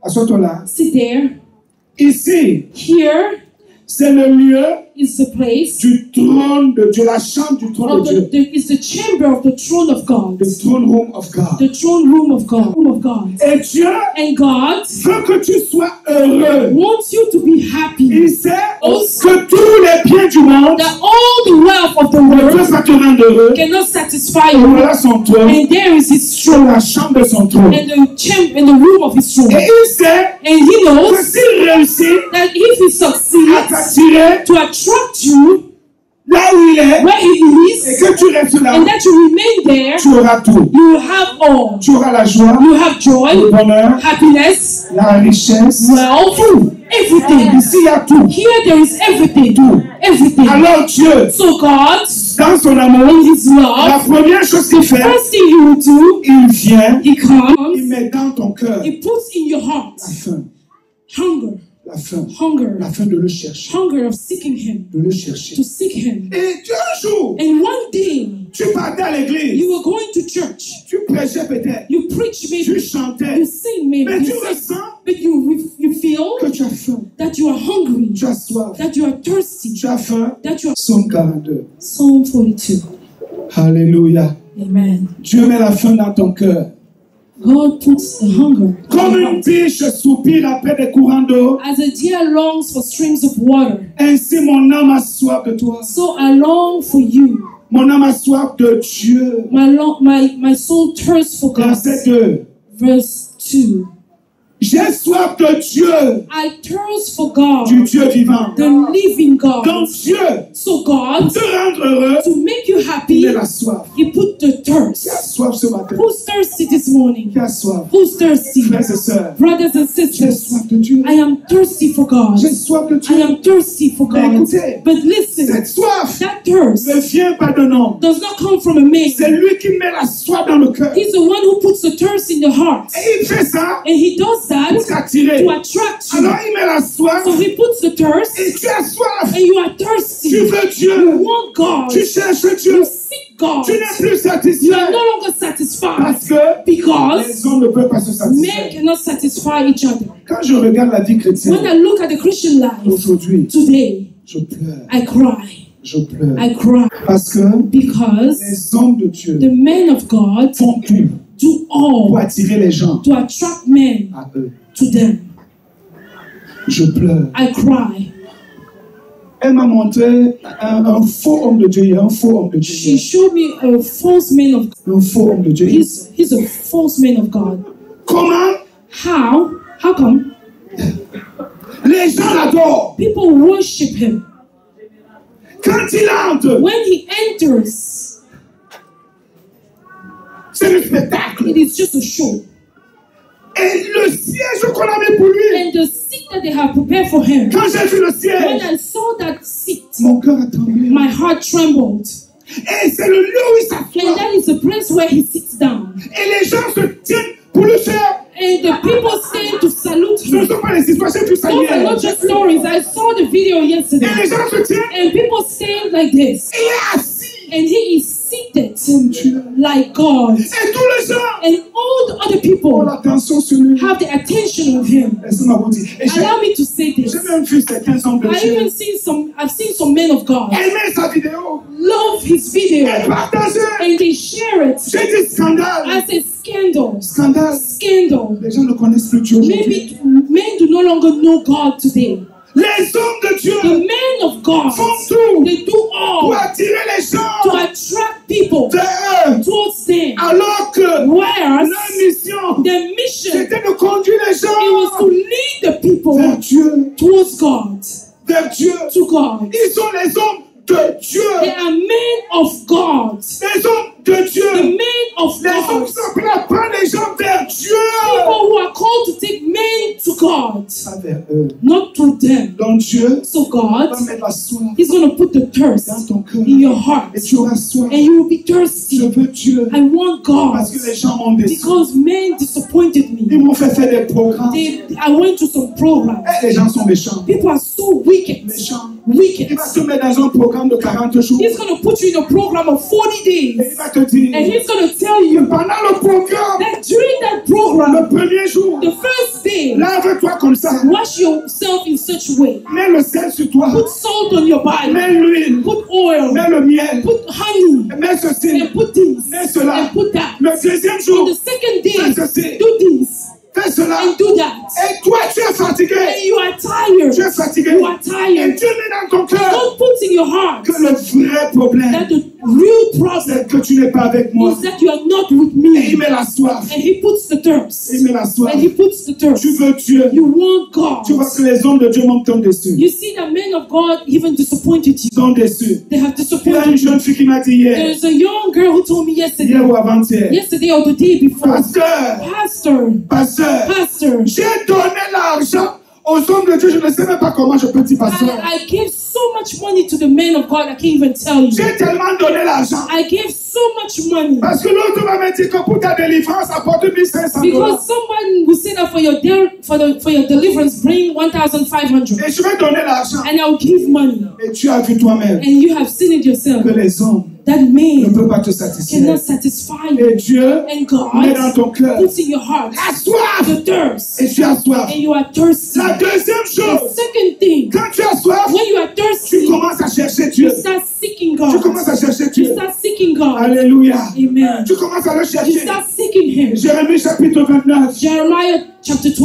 [SPEAKER 2] Assois-toi là.
[SPEAKER 1] Sit there.
[SPEAKER 2] Ici,
[SPEAKER 1] Here
[SPEAKER 2] c'est le lieu
[SPEAKER 1] is the place.
[SPEAKER 2] du trône de Dieu, la chambre du trône
[SPEAKER 1] Of
[SPEAKER 2] de Dieu.
[SPEAKER 1] is the chamber of the throne of God.
[SPEAKER 2] The throne room of God.
[SPEAKER 1] The throne room of God. Room of God.
[SPEAKER 2] Et Dieu
[SPEAKER 1] And God
[SPEAKER 2] veut que tu sois heureux.
[SPEAKER 1] wants you to be happy.
[SPEAKER 2] Il sait que tous les biens du monde
[SPEAKER 1] That all the wealth of the
[SPEAKER 2] ne
[SPEAKER 1] world
[SPEAKER 2] peuvent pas te rendre heureux.
[SPEAKER 1] cannot satisfy
[SPEAKER 2] Et
[SPEAKER 1] you.
[SPEAKER 2] voilà son trône,
[SPEAKER 1] And there is His
[SPEAKER 2] sur
[SPEAKER 1] throne.
[SPEAKER 2] la chambre de son trône.
[SPEAKER 1] And the room of His throne.
[SPEAKER 2] Et il sait
[SPEAKER 1] And He
[SPEAKER 2] que
[SPEAKER 1] knows
[SPEAKER 2] s'il réussit
[SPEAKER 1] that if He
[SPEAKER 2] à
[SPEAKER 1] succeeds
[SPEAKER 2] t'attirer
[SPEAKER 1] to attract you
[SPEAKER 2] là où il il est
[SPEAKER 1] where He
[SPEAKER 2] et
[SPEAKER 1] is,
[SPEAKER 2] que tu restes là,
[SPEAKER 1] and that you remain there,
[SPEAKER 2] tu auras tout.
[SPEAKER 1] you will have all.
[SPEAKER 2] Tu auras la joie,
[SPEAKER 1] You have
[SPEAKER 2] le
[SPEAKER 1] joy,
[SPEAKER 2] bonheur,
[SPEAKER 1] happiness,
[SPEAKER 2] la richesse,
[SPEAKER 1] wealth, everything.
[SPEAKER 2] Ici, il y a tout.
[SPEAKER 1] Here there is everything. Everything.
[SPEAKER 2] Alors Dieu,
[SPEAKER 1] So God,
[SPEAKER 2] dans son amour,
[SPEAKER 1] in His
[SPEAKER 2] la
[SPEAKER 1] love,
[SPEAKER 2] première chose qu'il fait,
[SPEAKER 1] first thing He will do,
[SPEAKER 2] il vient,
[SPEAKER 1] He
[SPEAKER 2] il
[SPEAKER 1] comes,
[SPEAKER 2] met dans ton cœur
[SPEAKER 1] He puts in your heart
[SPEAKER 2] la faim,
[SPEAKER 1] hunger,
[SPEAKER 2] la faim,
[SPEAKER 1] hunger,
[SPEAKER 2] la faim de le chercher,
[SPEAKER 1] hunger of seeking Him,
[SPEAKER 2] de le chercher.
[SPEAKER 1] to seek Him.
[SPEAKER 2] Et un jour,
[SPEAKER 1] And one day,
[SPEAKER 2] tu partais à l'église,
[SPEAKER 1] you were going to church,
[SPEAKER 2] tu prêchais peut-être,
[SPEAKER 1] you preach
[SPEAKER 2] tu
[SPEAKER 1] maybe,
[SPEAKER 2] chantais,
[SPEAKER 1] you sing maybe,
[SPEAKER 2] mais tu
[SPEAKER 1] you sing,
[SPEAKER 2] ressens
[SPEAKER 1] but you feel
[SPEAKER 2] que tu as faim,
[SPEAKER 1] that you are hungry,
[SPEAKER 2] tu as soif,
[SPEAKER 1] that you are thirsty,
[SPEAKER 2] tu as faim.
[SPEAKER 1] that you are.
[SPEAKER 2] Psaume 42.
[SPEAKER 1] Psalm 42.
[SPEAKER 2] Alléluia.
[SPEAKER 1] Amen.
[SPEAKER 2] Dieu met la faim dans ton cœur.
[SPEAKER 1] God puts the hunger.
[SPEAKER 2] Comme une biche soupire après des courants d'eau,
[SPEAKER 1] As a deer longs for streams of water,
[SPEAKER 2] ainsi mon âme a soif de toi.
[SPEAKER 1] so I long for you.
[SPEAKER 2] Mon âme a soif de Dieu.
[SPEAKER 1] My soul thirsts for God.
[SPEAKER 2] Verset 2.
[SPEAKER 1] Verse 2.
[SPEAKER 2] J'ai soif de Dieu,
[SPEAKER 1] I thirst for God,
[SPEAKER 2] du Dieu vivant.
[SPEAKER 1] the living God.
[SPEAKER 2] Donc Dieu,
[SPEAKER 1] So God,
[SPEAKER 2] te rendre heureux,
[SPEAKER 1] to make you
[SPEAKER 2] il
[SPEAKER 1] happy,
[SPEAKER 2] met la soif.
[SPEAKER 1] He put the
[SPEAKER 2] Qui a
[SPEAKER 1] thirst.
[SPEAKER 2] soif ce matin?
[SPEAKER 1] Who's thirsty this morning?
[SPEAKER 2] Qui a soif?
[SPEAKER 1] Who's thirsty?
[SPEAKER 2] Frères et sœurs,
[SPEAKER 1] Brothers and
[SPEAKER 2] j'ai
[SPEAKER 1] sisters,
[SPEAKER 2] soif de Dieu.
[SPEAKER 1] I am thirsty for God.
[SPEAKER 2] J'ai soif de
[SPEAKER 1] I
[SPEAKER 2] Dieu.
[SPEAKER 1] am thirsty for
[SPEAKER 2] Mais
[SPEAKER 1] God.
[SPEAKER 2] écoutez,
[SPEAKER 1] But listen,
[SPEAKER 2] cette soif
[SPEAKER 1] that thirst
[SPEAKER 2] ne vient pas d'un homme.
[SPEAKER 1] does not come from a man.
[SPEAKER 2] C'est lui qui met la soif dans le cœur.
[SPEAKER 1] He's the one who puts the thirst in the heart.
[SPEAKER 2] Et il fait ça
[SPEAKER 1] And He does that
[SPEAKER 2] pour t'attirer.
[SPEAKER 1] to attract you.
[SPEAKER 2] Alors il met la soif
[SPEAKER 1] So He puts the thirst,
[SPEAKER 2] et tu as soif.
[SPEAKER 1] and you are thirsty.
[SPEAKER 2] Tu
[SPEAKER 1] You
[SPEAKER 2] veux Dieu.
[SPEAKER 1] want God.
[SPEAKER 2] Tu cherches Dieu.
[SPEAKER 1] You seek God.
[SPEAKER 2] Tu n'es plus
[SPEAKER 1] You
[SPEAKER 2] satisfait.
[SPEAKER 1] are no longer satisfied
[SPEAKER 2] Parce que
[SPEAKER 1] because
[SPEAKER 2] les hommes ne peuvent pas se
[SPEAKER 1] men
[SPEAKER 2] satisfaire.
[SPEAKER 1] cannot satisfy each other.
[SPEAKER 2] Quand je regarde la vie
[SPEAKER 1] When
[SPEAKER 2] chrétienne
[SPEAKER 1] I look at the Christian life
[SPEAKER 2] aujourd'hui,
[SPEAKER 1] today,
[SPEAKER 2] je pleure.
[SPEAKER 1] I cry.
[SPEAKER 2] Je pleure.
[SPEAKER 1] I cry
[SPEAKER 2] Parce que
[SPEAKER 1] because
[SPEAKER 2] les hommes de Dieu
[SPEAKER 1] the men of God
[SPEAKER 2] font tout
[SPEAKER 1] do
[SPEAKER 2] pour
[SPEAKER 1] all
[SPEAKER 2] attirer les gens
[SPEAKER 1] to attract men
[SPEAKER 2] à eux.
[SPEAKER 1] to them.
[SPEAKER 2] Je pleure.
[SPEAKER 1] I cry.
[SPEAKER 2] Elle m'a montré un faux homme de Dieu. Il y a un faux homme de
[SPEAKER 1] She
[SPEAKER 2] Dieu.
[SPEAKER 1] showed me a false man of God.
[SPEAKER 2] Un faux homme de Dieu.
[SPEAKER 1] He's a false man of God.
[SPEAKER 2] Comment?
[SPEAKER 1] How? How come?
[SPEAKER 2] Les gens l'adorent.
[SPEAKER 1] People worship him.
[SPEAKER 2] Quand il entre,
[SPEAKER 1] When he enters,
[SPEAKER 2] c'est le spectacle.
[SPEAKER 1] it is just a show.
[SPEAKER 2] Et le siège qu'on a mis pour lui,
[SPEAKER 1] And the seat that they have prepared for him,
[SPEAKER 2] quand j'ai vu le
[SPEAKER 1] when
[SPEAKER 2] siège,
[SPEAKER 1] I saw that seat,
[SPEAKER 2] mon cœur a tremblé.
[SPEAKER 1] my heart trembled.
[SPEAKER 2] Et c'est le lieu où il
[SPEAKER 1] And
[SPEAKER 2] s'assoit.
[SPEAKER 1] that is the place where he sits down.
[SPEAKER 2] Et les gens se tiennent pour le faire.
[SPEAKER 1] And the people stand to salute
[SPEAKER 2] Ce ne
[SPEAKER 1] him.
[SPEAKER 2] sont pas les histoires, j'ai vu ça
[SPEAKER 1] Those are
[SPEAKER 2] hier.
[SPEAKER 1] not just stories. I saw the video
[SPEAKER 2] Et
[SPEAKER 1] yesterday.
[SPEAKER 2] les gens se tiennent.
[SPEAKER 1] And people stand like this.
[SPEAKER 2] Et il est assis.
[SPEAKER 1] And he is seated
[SPEAKER 2] Comme Dieu.
[SPEAKER 1] like God.
[SPEAKER 2] Et tous les gens
[SPEAKER 1] And all the other
[SPEAKER 2] ont
[SPEAKER 1] people
[SPEAKER 2] l'attention sur lui.
[SPEAKER 1] have the attention of him.
[SPEAKER 2] Laissez-moi vous dire. Et
[SPEAKER 1] Allow me to say this.
[SPEAKER 2] j'ai même vu certains hommes de
[SPEAKER 1] I've
[SPEAKER 2] Dieu
[SPEAKER 1] seen some men of God
[SPEAKER 2] aimer sa vidéo.
[SPEAKER 1] love his video
[SPEAKER 2] Et partager.
[SPEAKER 1] and they share it
[SPEAKER 2] J'ai dit scandale.
[SPEAKER 1] as a scandal.
[SPEAKER 2] Scandale.
[SPEAKER 1] Scandal.
[SPEAKER 2] Les gens ne connaissent plus Dieu aujourd'hui.
[SPEAKER 1] Maybe men do no longer know God today.
[SPEAKER 2] Les hommes de Dieu
[SPEAKER 1] The men of God,
[SPEAKER 2] font tout
[SPEAKER 1] they do
[SPEAKER 2] pour
[SPEAKER 1] all
[SPEAKER 2] attirer les
[SPEAKER 1] to
[SPEAKER 2] gens
[SPEAKER 1] attract people
[SPEAKER 2] vers eux.
[SPEAKER 1] towards them.
[SPEAKER 2] Alors que
[SPEAKER 1] Whereas
[SPEAKER 2] leur mission,
[SPEAKER 1] their mission,
[SPEAKER 2] c'était de conduire les
[SPEAKER 1] it was
[SPEAKER 2] gens
[SPEAKER 1] to lead the people
[SPEAKER 2] vers Dieu.
[SPEAKER 1] towards God,
[SPEAKER 2] Vers Dieu.
[SPEAKER 1] to God.
[SPEAKER 2] Ils sont les hommes de Dieu.
[SPEAKER 1] They are men of God.
[SPEAKER 2] Les hommes de Dieu.
[SPEAKER 1] The men of
[SPEAKER 2] Les hommes
[SPEAKER 1] God.
[SPEAKER 2] qui sont appelés à prendre les gens vers Dieu.
[SPEAKER 1] People who are called to take men to God,
[SPEAKER 2] Pas vers eux.
[SPEAKER 1] not to them.
[SPEAKER 2] Donc Dieu
[SPEAKER 1] So God,
[SPEAKER 2] va mettre la soif
[SPEAKER 1] He's going to put the thirst
[SPEAKER 2] dans ton cœur.
[SPEAKER 1] in your heart.
[SPEAKER 2] Et tu auras soif.
[SPEAKER 1] And you will be
[SPEAKER 2] Je
[SPEAKER 1] thirsty.
[SPEAKER 2] veux Dieu.
[SPEAKER 1] I want God.
[SPEAKER 2] Parce que les gens m'ont déçu.
[SPEAKER 1] Because men disappointed
[SPEAKER 2] Ils
[SPEAKER 1] me.
[SPEAKER 2] m'ont fait faire des programmes.
[SPEAKER 1] I went to some programs.
[SPEAKER 2] Et les gens sont méchants.
[SPEAKER 1] People are so wicked.
[SPEAKER 2] Méchants.
[SPEAKER 1] Wicked.
[SPEAKER 2] Il va te mettre dans un programme de 40 jours.
[SPEAKER 1] He's going to put you in a program of 40
[SPEAKER 2] Et il
[SPEAKER 1] days.
[SPEAKER 2] va te dire
[SPEAKER 1] And he's going to tell
[SPEAKER 2] que
[SPEAKER 1] you
[SPEAKER 2] pendant le programme,
[SPEAKER 1] that during that program,
[SPEAKER 2] le premier jour,
[SPEAKER 1] the first day,
[SPEAKER 2] lave-toi comme ça.
[SPEAKER 1] wash yourself in such a way.
[SPEAKER 2] Mets le sel sur toi.
[SPEAKER 1] Put salt on your body.
[SPEAKER 2] Mets l'huile.
[SPEAKER 1] Put oil.
[SPEAKER 2] Mets le miel.
[SPEAKER 1] Put honey.
[SPEAKER 2] Mets ceci.
[SPEAKER 1] And put this.
[SPEAKER 2] Mets cela.
[SPEAKER 1] And put that.
[SPEAKER 2] Le deuxième
[SPEAKER 1] On
[SPEAKER 2] jour,
[SPEAKER 1] the second day,
[SPEAKER 2] fais ceci.
[SPEAKER 1] do this.
[SPEAKER 2] Fais cela.
[SPEAKER 1] And do that.
[SPEAKER 2] Et toi, tu es fatigué.
[SPEAKER 1] And you are tired.
[SPEAKER 2] Tu es fatigué.
[SPEAKER 1] You are
[SPEAKER 2] Et
[SPEAKER 1] tired.
[SPEAKER 2] Dieu met dans ton cœur
[SPEAKER 1] God puts in your heart
[SPEAKER 2] que le vrai problème,
[SPEAKER 1] that the real
[SPEAKER 2] c'est
[SPEAKER 1] problem
[SPEAKER 2] que tu n'es pas avec moi.
[SPEAKER 1] is that you are not with
[SPEAKER 2] Et il
[SPEAKER 1] me.
[SPEAKER 2] met la soif.
[SPEAKER 1] And he puts the thirst.
[SPEAKER 2] Il met la soif.
[SPEAKER 1] And he puts the thirst.
[SPEAKER 2] Tu veux Dieu.
[SPEAKER 1] You want God.
[SPEAKER 2] Tu vois que les hommes de Dieu montent dessus.
[SPEAKER 1] You see that men of God even disappointed you.
[SPEAKER 2] Ils sont déçus.
[SPEAKER 1] They have
[SPEAKER 2] Il y a une
[SPEAKER 1] disappointed you.
[SPEAKER 2] jeune fille qui m'a dit hier.
[SPEAKER 1] There's a young girl who told me yesterday,
[SPEAKER 2] Hier ou avant-hier.
[SPEAKER 1] yesterday or the day before,
[SPEAKER 2] Pasteur,
[SPEAKER 1] Pastor,
[SPEAKER 2] pasteur, j'ai donné l'argent aux hommes de Dieu. Je ne sais même pas comment je peux dire, pasteur.
[SPEAKER 1] I gave so much money to the men of God, I can't even tell you.
[SPEAKER 2] J'ai tellement donné l'argent.
[SPEAKER 1] I gave so much money.
[SPEAKER 2] Parce que l'autre m'a dit que pour ta délivrance, apporte 1500 $.
[SPEAKER 1] Because someone will say that for your deliverance, bring 1,500.
[SPEAKER 2] Et je vais donner l'argent.
[SPEAKER 1] And I'll give money.
[SPEAKER 2] Et tu as vu toi-même
[SPEAKER 1] And you have seen it yourself.
[SPEAKER 2] que les hommes
[SPEAKER 1] That
[SPEAKER 2] ne
[SPEAKER 1] man
[SPEAKER 2] peuvent pas te satisfaire.
[SPEAKER 1] cannot satisfy
[SPEAKER 2] Et
[SPEAKER 1] you.
[SPEAKER 2] Dieu
[SPEAKER 1] And God
[SPEAKER 2] met dans ton cœur
[SPEAKER 1] puts in your heart
[SPEAKER 2] la soif.
[SPEAKER 1] the thirst.
[SPEAKER 2] Et tu as soif.
[SPEAKER 1] And you are thirsty.
[SPEAKER 2] La deuxième
[SPEAKER 1] The
[SPEAKER 2] chose,
[SPEAKER 1] second thing,
[SPEAKER 2] quand tu as soif,
[SPEAKER 1] when you are
[SPEAKER 2] tu
[SPEAKER 1] thirsty,
[SPEAKER 2] commences à chercher
[SPEAKER 1] you
[SPEAKER 2] Dieu.
[SPEAKER 1] start seeking
[SPEAKER 2] Tu
[SPEAKER 1] God.
[SPEAKER 2] commences à chercher
[SPEAKER 1] You
[SPEAKER 2] Dieu.
[SPEAKER 1] start seeking God.
[SPEAKER 2] Alléluia.
[SPEAKER 1] Amen.
[SPEAKER 2] Tu commences à le
[SPEAKER 1] You
[SPEAKER 2] chercher.
[SPEAKER 1] start seeking Him.
[SPEAKER 2] Jérémie chapitre 29.
[SPEAKER 1] Jeremiah chapter
[SPEAKER 2] La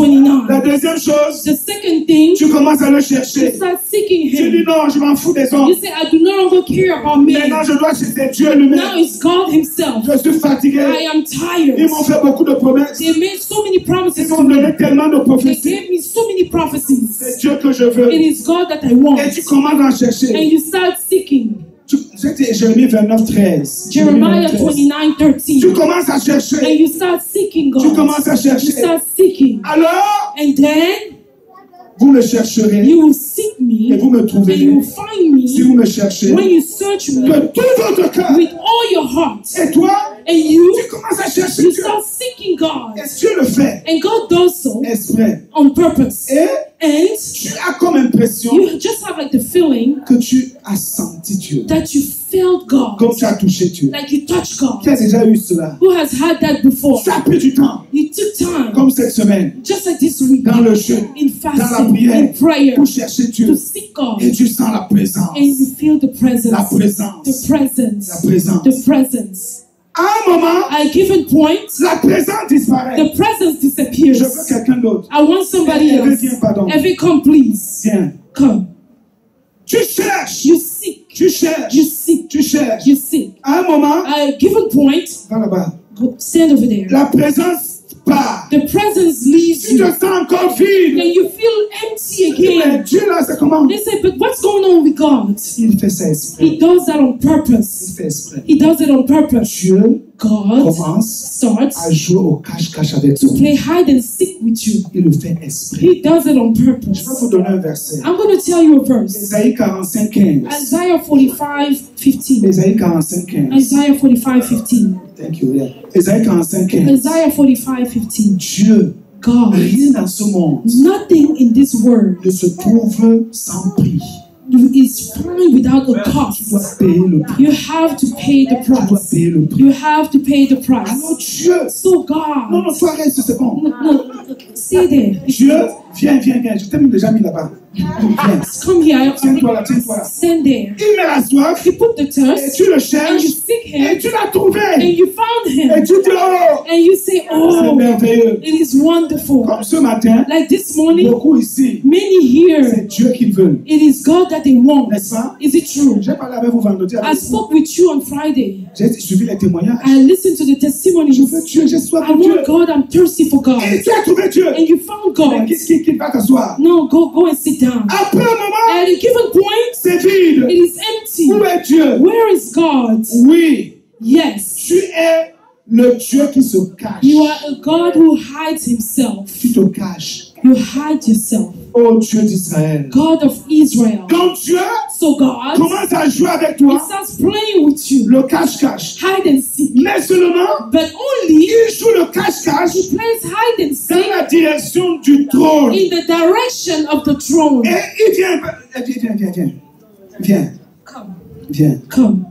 [SPEAKER 1] 29.
[SPEAKER 2] deuxième chose,
[SPEAKER 1] The second thing,
[SPEAKER 2] tu commences à le
[SPEAKER 1] you
[SPEAKER 2] chercher.
[SPEAKER 1] start seeking
[SPEAKER 2] Tu dis
[SPEAKER 1] Him.
[SPEAKER 2] non, je m'en fous des hommes.
[SPEAKER 1] You say, I do no longer care about
[SPEAKER 2] Maintenant,
[SPEAKER 1] men.
[SPEAKER 2] je dois chercher Dieu lui-même.
[SPEAKER 1] Now it's God Himself.
[SPEAKER 2] Je suis fatigué.
[SPEAKER 1] I am tired.
[SPEAKER 2] Ils m'ont fait beaucoup de promesses.
[SPEAKER 1] They made so many
[SPEAKER 2] Ils
[SPEAKER 1] promises
[SPEAKER 2] m'ont
[SPEAKER 1] to me.
[SPEAKER 2] donné tellement de
[SPEAKER 1] They
[SPEAKER 2] prophéties.
[SPEAKER 1] gave me so many prophecies.
[SPEAKER 2] C'est Dieu que je veux.
[SPEAKER 1] It is God that I want.
[SPEAKER 2] Et tu commences à
[SPEAKER 1] And
[SPEAKER 2] chercher.
[SPEAKER 1] you start seeking.
[SPEAKER 2] C'était Jérémie 29, 13.
[SPEAKER 1] Jeremiah
[SPEAKER 2] 13.
[SPEAKER 1] 29:13.
[SPEAKER 2] Tu commences à
[SPEAKER 1] And
[SPEAKER 2] chercher.
[SPEAKER 1] you start seeking
[SPEAKER 2] Tu
[SPEAKER 1] God.
[SPEAKER 2] commences à
[SPEAKER 1] You
[SPEAKER 2] chercher.
[SPEAKER 1] start seeking.
[SPEAKER 2] Alors,
[SPEAKER 1] And then
[SPEAKER 2] vous me chercherez
[SPEAKER 1] you will seek
[SPEAKER 2] et
[SPEAKER 1] me.
[SPEAKER 2] vous me
[SPEAKER 1] And
[SPEAKER 2] trouverez.
[SPEAKER 1] you will find
[SPEAKER 2] Si vous
[SPEAKER 1] me
[SPEAKER 2] me cherchez
[SPEAKER 1] when you search me
[SPEAKER 2] de tout votre cœur.
[SPEAKER 1] with all your heart.
[SPEAKER 2] Et toi,
[SPEAKER 1] And you
[SPEAKER 2] tu commences à chercher
[SPEAKER 1] you
[SPEAKER 2] Dieu.
[SPEAKER 1] start seeking God.
[SPEAKER 2] Et Dieu le fait
[SPEAKER 1] And God does so
[SPEAKER 2] exprès.
[SPEAKER 1] on purpose.
[SPEAKER 2] Et
[SPEAKER 1] And
[SPEAKER 2] tu as comme impression
[SPEAKER 1] you just have like the feeling
[SPEAKER 2] que tu as senti Dieu.
[SPEAKER 1] that you felt God.
[SPEAKER 2] Comme tu as touché Dieu.
[SPEAKER 1] Like you touched God.
[SPEAKER 2] Qui a déjà eu cela?
[SPEAKER 1] Who has had that before?
[SPEAKER 2] Tu as pris du temps,
[SPEAKER 1] You took time,
[SPEAKER 2] comme cette semaine,
[SPEAKER 1] just like this week,
[SPEAKER 2] dans le jeûne,
[SPEAKER 1] in
[SPEAKER 2] dans la
[SPEAKER 1] fasting,
[SPEAKER 2] prière,
[SPEAKER 1] in prayer,
[SPEAKER 2] pour chercher
[SPEAKER 1] to
[SPEAKER 2] Dieu.
[SPEAKER 1] seek God.
[SPEAKER 2] Et tu sens la présence.
[SPEAKER 1] And you feel the
[SPEAKER 2] La
[SPEAKER 1] presence.
[SPEAKER 2] présence.
[SPEAKER 1] The presence.
[SPEAKER 2] La présence.
[SPEAKER 1] The presence.
[SPEAKER 2] À un moment,
[SPEAKER 1] At a given point,
[SPEAKER 2] la présence disparaît.
[SPEAKER 1] the presence
[SPEAKER 2] Je veux
[SPEAKER 1] disappears.
[SPEAKER 2] quelqu'un d'autre.
[SPEAKER 1] I want somebody
[SPEAKER 2] Viens,
[SPEAKER 1] else.
[SPEAKER 2] viens, pardon.
[SPEAKER 1] Every come, please.
[SPEAKER 2] Viens.
[SPEAKER 1] Come.
[SPEAKER 2] Tu cherches.
[SPEAKER 1] You seek.
[SPEAKER 2] Tu cherches.
[SPEAKER 1] You seek.
[SPEAKER 2] Tu cherches.
[SPEAKER 1] You seek.
[SPEAKER 2] À un moment,
[SPEAKER 1] At a given point,
[SPEAKER 2] va là-bas.
[SPEAKER 1] go stand over there.
[SPEAKER 2] La présence part.
[SPEAKER 1] The presence leaves
[SPEAKER 2] Tu te
[SPEAKER 1] you.
[SPEAKER 2] sens encore vide.
[SPEAKER 1] And you feel empty
[SPEAKER 2] Mais
[SPEAKER 1] again.
[SPEAKER 2] Dieu là, c'est comment?
[SPEAKER 1] They say, but what's going on with God?
[SPEAKER 2] Il fait ça exprès.
[SPEAKER 1] He does that on
[SPEAKER 2] Il
[SPEAKER 1] purpose.
[SPEAKER 2] fait exprès.
[SPEAKER 1] He does it on purpose.
[SPEAKER 2] Dieu
[SPEAKER 1] God
[SPEAKER 2] commence
[SPEAKER 1] starts
[SPEAKER 2] à jouer au cache-cache avec
[SPEAKER 1] to
[SPEAKER 2] toi.
[SPEAKER 1] play hide and seek with you.
[SPEAKER 2] Il le fait exprès.
[SPEAKER 1] He does it on
[SPEAKER 2] Je vais
[SPEAKER 1] purpose.
[SPEAKER 2] vous donner un verset.
[SPEAKER 1] I'm going to tell you a verse.
[SPEAKER 2] Ésaïe 45, 15.
[SPEAKER 1] Isaiah 45:15.
[SPEAKER 2] Ésaïe 45, 15.
[SPEAKER 1] Isaiah 45:15.
[SPEAKER 2] Thank you. Yeah. Ésaïe 45, 15.
[SPEAKER 1] Isaiah 45:15.
[SPEAKER 2] Dieu,
[SPEAKER 1] God,
[SPEAKER 2] rien dans ce monde
[SPEAKER 1] nothing in this world
[SPEAKER 2] ne se trouve sans prix.
[SPEAKER 1] is fine without a
[SPEAKER 2] Tu
[SPEAKER 1] cost.
[SPEAKER 2] dois payer le prix.
[SPEAKER 1] You have to pay the
[SPEAKER 2] Tu dois
[SPEAKER 1] price.
[SPEAKER 2] payer le prix.
[SPEAKER 1] You have to pay the price.
[SPEAKER 2] Alors Dieu,
[SPEAKER 1] So
[SPEAKER 2] non,
[SPEAKER 1] God,
[SPEAKER 2] non, toi reste, c'est bon.
[SPEAKER 1] no, stay there.
[SPEAKER 2] Dieu, viens, viens, viens. Je t'ai déjà mis là-bas. Viens.
[SPEAKER 1] Come here.
[SPEAKER 2] Tiens-toi là, tiens-toi là.
[SPEAKER 1] Stand there.
[SPEAKER 2] Il met la soif
[SPEAKER 1] You put the
[SPEAKER 2] et
[SPEAKER 1] thirst
[SPEAKER 2] tu le
[SPEAKER 1] and
[SPEAKER 2] cherches
[SPEAKER 1] you seek
[SPEAKER 2] et
[SPEAKER 1] Him
[SPEAKER 2] tu l'as trouvé.
[SPEAKER 1] and you found
[SPEAKER 2] Et
[SPEAKER 1] Him
[SPEAKER 2] tu dis, oh,
[SPEAKER 1] and you say,
[SPEAKER 2] c'est
[SPEAKER 1] oh,
[SPEAKER 2] merveilleux.
[SPEAKER 1] it is wonderful.
[SPEAKER 2] Comme ce matin,
[SPEAKER 1] Like this morning,
[SPEAKER 2] beaucoup ici,
[SPEAKER 1] many here,
[SPEAKER 2] c'est Dieu qu'ils veulent.
[SPEAKER 1] it is God that they want.
[SPEAKER 2] N'est-ce pas?
[SPEAKER 1] Is it true?
[SPEAKER 2] J'ai parlé avec vous vendredi.
[SPEAKER 1] I spoke with you on Friday.
[SPEAKER 2] J'ai suivi les témoignages.
[SPEAKER 1] I listened to the
[SPEAKER 2] Je
[SPEAKER 1] testimonies.
[SPEAKER 2] veux Dieu, j'ai soif
[SPEAKER 1] I
[SPEAKER 2] de Dieu.
[SPEAKER 1] want God. I'm thirsty for God.
[SPEAKER 2] Et tu as trouvé Dieu.
[SPEAKER 1] And you found
[SPEAKER 2] Mais
[SPEAKER 1] God.
[SPEAKER 2] qui va t'asseoir?
[SPEAKER 1] No, go and sit down.
[SPEAKER 2] Après un moment,
[SPEAKER 1] At a given point,
[SPEAKER 2] c'est vide.
[SPEAKER 1] it is empty.
[SPEAKER 2] Où est Dieu?
[SPEAKER 1] Where is God?
[SPEAKER 2] Oui,
[SPEAKER 1] Yes.
[SPEAKER 2] tu es le Dieu qui se cache.
[SPEAKER 1] You are a God who hides Himself.
[SPEAKER 2] Tu te caches.
[SPEAKER 1] You hide yourself.
[SPEAKER 2] Oh Dieu d'Israël.
[SPEAKER 1] God of Israel.
[SPEAKER 2] Quand Dieu
[SPEAKER 1] So God,
[SPEAKER 2] commence à jouer avec
[SPEAKER 1] He
[SPEAKER 2] toi,
[SPEAKER 1] starts playing with you.
[SPEAKER 2] le cache-cache.
[SPEAKER 1] Hide and seek.
[SPEAKER 2] Mais seulement,
[SPEAKER 1] But only
[SPEAKER 2] il joue le cache-cache
[SPEAKER 1] He plays hide and
[SPEAKER 2] dans
[SPEAKER 1] seek
[SPEAKER 2] la direction du trône.
[SPEAKER 1] in the direction of the throne.
[SPEAKER 2] Et il vient, viens. Viens,
[SPEAKER 1] Come.
[SPEAKER 2] viens.
[SPEAKER 1] Come.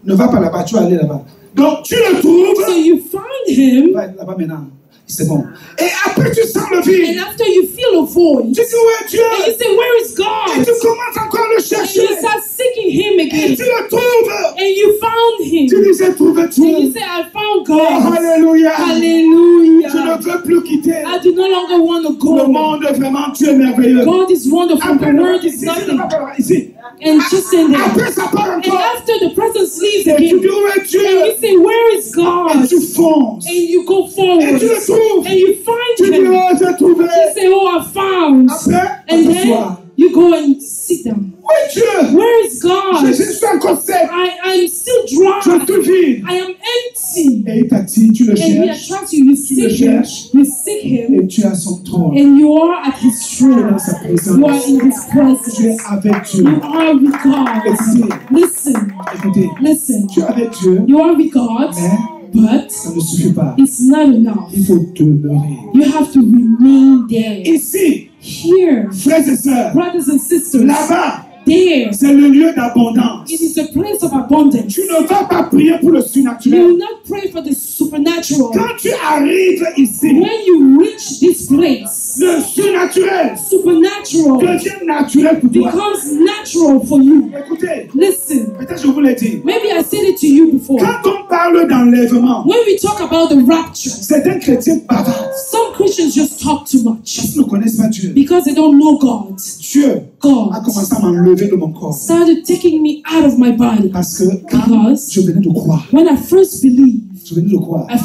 [SPEAKER 2] Ne va pas là-bas, tu vas aller là-bas. Donc tu le
[SPEAKER 1] So
[SPEAKER 2] trouves.
[SPEAKER 1] you find Him,
[SPEAKER 2] Va là-bas maintenant. C'est bon. Et après tu sens le vide.
[SPEAKER 1] and after you feel a void,
[SPEAKER 2] Tu dis où est Dieu?
[SPEAKER 1] and you say, where is
[SPEAKER 2] Et
[SPEAKER 1] God?
[SPEAKER 2] tu commences encore à le
[SPEAKER 1] And
[SPEAKER 2] chercher.
[SPEAKER 1] you start seeking Him
[SPEAKER 2] Et
[SPEAKER 1] again.
[SPEAKER 2] tu le trouves.
[SPEAKER 1] And you found Him.
[SPEAKER 2] Tu dis j'ai trouvé
[SPEAKER 1] And you
[SPEAKER 2] Dieu.
[SPEAKER 1] say, I found
[SPEAKER 2] Oh,
[SPEAKER 1] God.
[SPEAKER 2] alléluia. Je
[SPEAKER 1] Hallelujah.
[SPEAKER 2] ne veux plus quitter.
[SPEAKER 1] I do no longer want to
[SPEAKER 2] Le
[SPEAKER 1] go.
[SPEAKER 2] monde est vraiment Dieu merveilleux.
[SPEAKER 1] God is wonderful. The
[SPEAKER 2] Après,
[SPEAKER 1] word is
[SPEAKER 2] ici,
[SPEAKER 1] nothing.
[SPEAKER 2] ici.
[SPEAKER 1] and just stand there.
[SPEAKER 2] Après, ça part
[SPEAKER 1] And
[SPEAKER 2] encore.
[SPEAKER 1] after the presence leaves
[SPEAKER 2] Et tu
[SPEAKER 1] again,
[SPEAKER 2] dis, où est Dieu?
[SPEAKER 1] and you say, where is
[SPEAKER 2] Et
[SPEAKER 1] God?
[SPEAKER 2] tu fonces.
[SPEAKER 1] And you go
[SPEAKER 2] Et
[SPEAKER 1] forward,
[SPEAKER 2] tu le trouves.
[SPEAKER 1] and you
[SPEAKER 2] Tu
[SPEAKER 1] find
[SPEAKER 2] dis,
[SPEAKER 1] him.
[SPEAKER 2] oh, j'ai trouvé.
[SPEAKER 1] You say, oh, I found.
[SPEAKER 2] Après,
[SPEAKER 1] And
[SPEAKER 2] on
[SPEAKER 1] then
[SPEAKER 2] s'assoit.
[SPEAKER 1] you go and sit down.
[SPEAKER 2] Où est Dieu?
[SPEAKER 1] Where is God?
[SPEAKER 2] Je suis encore sec.
[SPEAKER 1] I'm still
[SPEAKER 2] Je
[SPEAKER 1] dry.
[SPEAKER 2] suis vide.
[SPEAKER 1] I am empty.
[SPEAKER 2] Et il t'attire, tu le
[SPEAKER 1] And he
[SPEAKER 2] cherches.
[SPEAKER 1] attracts you. You
[SPEAKER 2] le
[SPEAKER 1] seek him.
[SPEAKER 2] cherches.
[SPEAKER 1] You seek him.
[SPEAKER 2] Et tu es à son trône.
[SPEAKER 1] And you are at his
[SPEAKER 2] Tu es
[SPEAKER 1] throne.
[SPEAKER 2] dans sa présence.
[SPEAKER 1] You are in his
[SPEAKER 2] Tu es
[SPEAKER 1] presence.
[SPEAKER 2] avec Dieu.
[SPEAKER 1] You are with God.
[SPEAKER 2] Écoutez,
[SPEAKER 1] Listen.
[SPEAKER 2] écoutez.
[SPEAKER 1] Listen.
[SPEAKER 2] Tu es avec Dieu,
[SPEAKER 1] You are with God,
[SPEAKER 2] mais
[SPEAKER 1] but
[SPEAKER 2] ça ne suffit pas.
[SPEAKER 1] it's not enough.
[SPEAKER 2] Il faut demeurer.
[SPEAKER 1] You have to remain there.
[SPEAKER 2] Ici,
[SPEAKER 1] Here,
[SPEAKER 2] frères et sœurs,
[SPEAKER 1] brothers and sisters,
[SPEAKER 2] là-bas,
[SPEAKER 1] there,
[SPEAKER 2] c'est le lieu d'abondance.
[SPEAKER 1] it is a place of abundance.
[SPEAKER 2] Tu ne vas pas prier pour le
[SPEAKER 1] You
[SPEAKER 2] surnaturel.
[SPEAKER 1] will not pray for the supernatural.
[SPEAKER 2] Quand tu arrives ici,
[SPEAKER 1] When you reach this place,
[SPEAKER 2] le surnaturel
[SPEAKER 1] supernatural
[SPEAKER 2] devient naturel pour toi.
[SPEAKER 1] becomes natural for you.
[SPEAKER 2] Écoutez,
[SPEAKER 1] Listen,
[SPEAKER 2] peut-être je vous l'ai dit.
[SPEAKER 1] maybe I said it to you before.
[SPEAKER 2] Quand on parle d'enlèvement,
[SPEAKER 1] When we talk about the rapture,
[SPEAKER 2] certains chrétiens bavardent.
[SPEAKER 1] some Christians just talk too much
[SPEAKER 2] Ils ne connaissent pas Dieu.
[SPEAKER 1] because they don't know God.
[SPEAKER 2] Dieu a
[SPEAKER 1] God
[SPEAKER 2] commencé à m'enlever de mon corps.
[SPEAKER 1] started taking me out of my body.
[SPEAKER 2] Parce que quand
[SPEAKER 1] Because
[SPEAKER 2] je venais de croire,
[SPEAKER 1] when I first believed,
[SPEAKER 2] je venais de croire,
[SPEAKER 1] I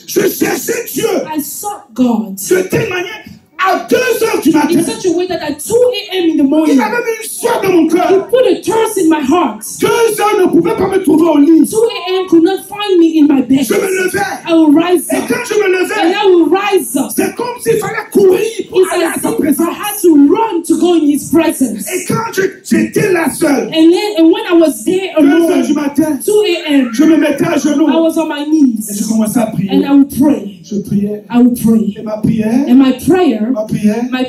[SPEAKER 2] je cherchais Dieu
[SPEAKER 1] I sought God
[SPEAKER 2] de telle manière à 2 heures du
[SPEAKER 1] in
[SPEAKER 2] matin.
[SPEAKER 1] such a way that at 2 a.m. in the
[SPEAKER 2] Il
[SPEAKER 1] morning,
[SPEAKER 2] avait mis une soif dans mon
[SPEAKER 1] He
[SPEAKER 2] cœur.
[SPEAKER 1] put a thirst in my heart.
[SPEAKER 2] 2 heures ne pouvaient pas me trouver au lit.
[SPEAKER 1] 2 a.m. could not find me in my bed.
[SPEAKER 2] Je me levais.
[SPEAKER 1] I will rise
[SPEAKER 2] Et
[SPEAKER 1] up.
[SPEAKER 2] quand je me
[SPEAKER 1] And
[SPEAKER 2] levais,
[SPEAKER 1] I will rise up.
[SPEAKER 2] c'est comme s'il fallait courir pour
[SPEAKER 1] It's
[SPEAKER 2] aller à
[SPEAKER 1] as
[SPEAKER 2] sa
[SPEAKER 1] if I
[SPEAKER 2] présence.
[SPEAKER 1] had to run to go in His presence.
[SPEAKER 2] Et quand j'étais là seul,
[SPEAKER 1] And when I was there
[SPEAKER 2] 2 heures du
[SPEAKER 1] alone,
[SPEAKER 2] matin,
[SPEAKER 1] 2 a.m.,
[SPEAKER 2] je me mettais à genoux
[SPEAKER 1] I was on my
[SPEAKER 2] et
[SPEAKER 1] knees
[SPEAKER 2] je commençais à prier.
[SPEAKER 1] and I would pray.
[SPEAKER 2] Je priais.
[SPEAKER 1] I would pray.
[SPEAKER 2] Et ma prière,
[SPEAKER 1] And my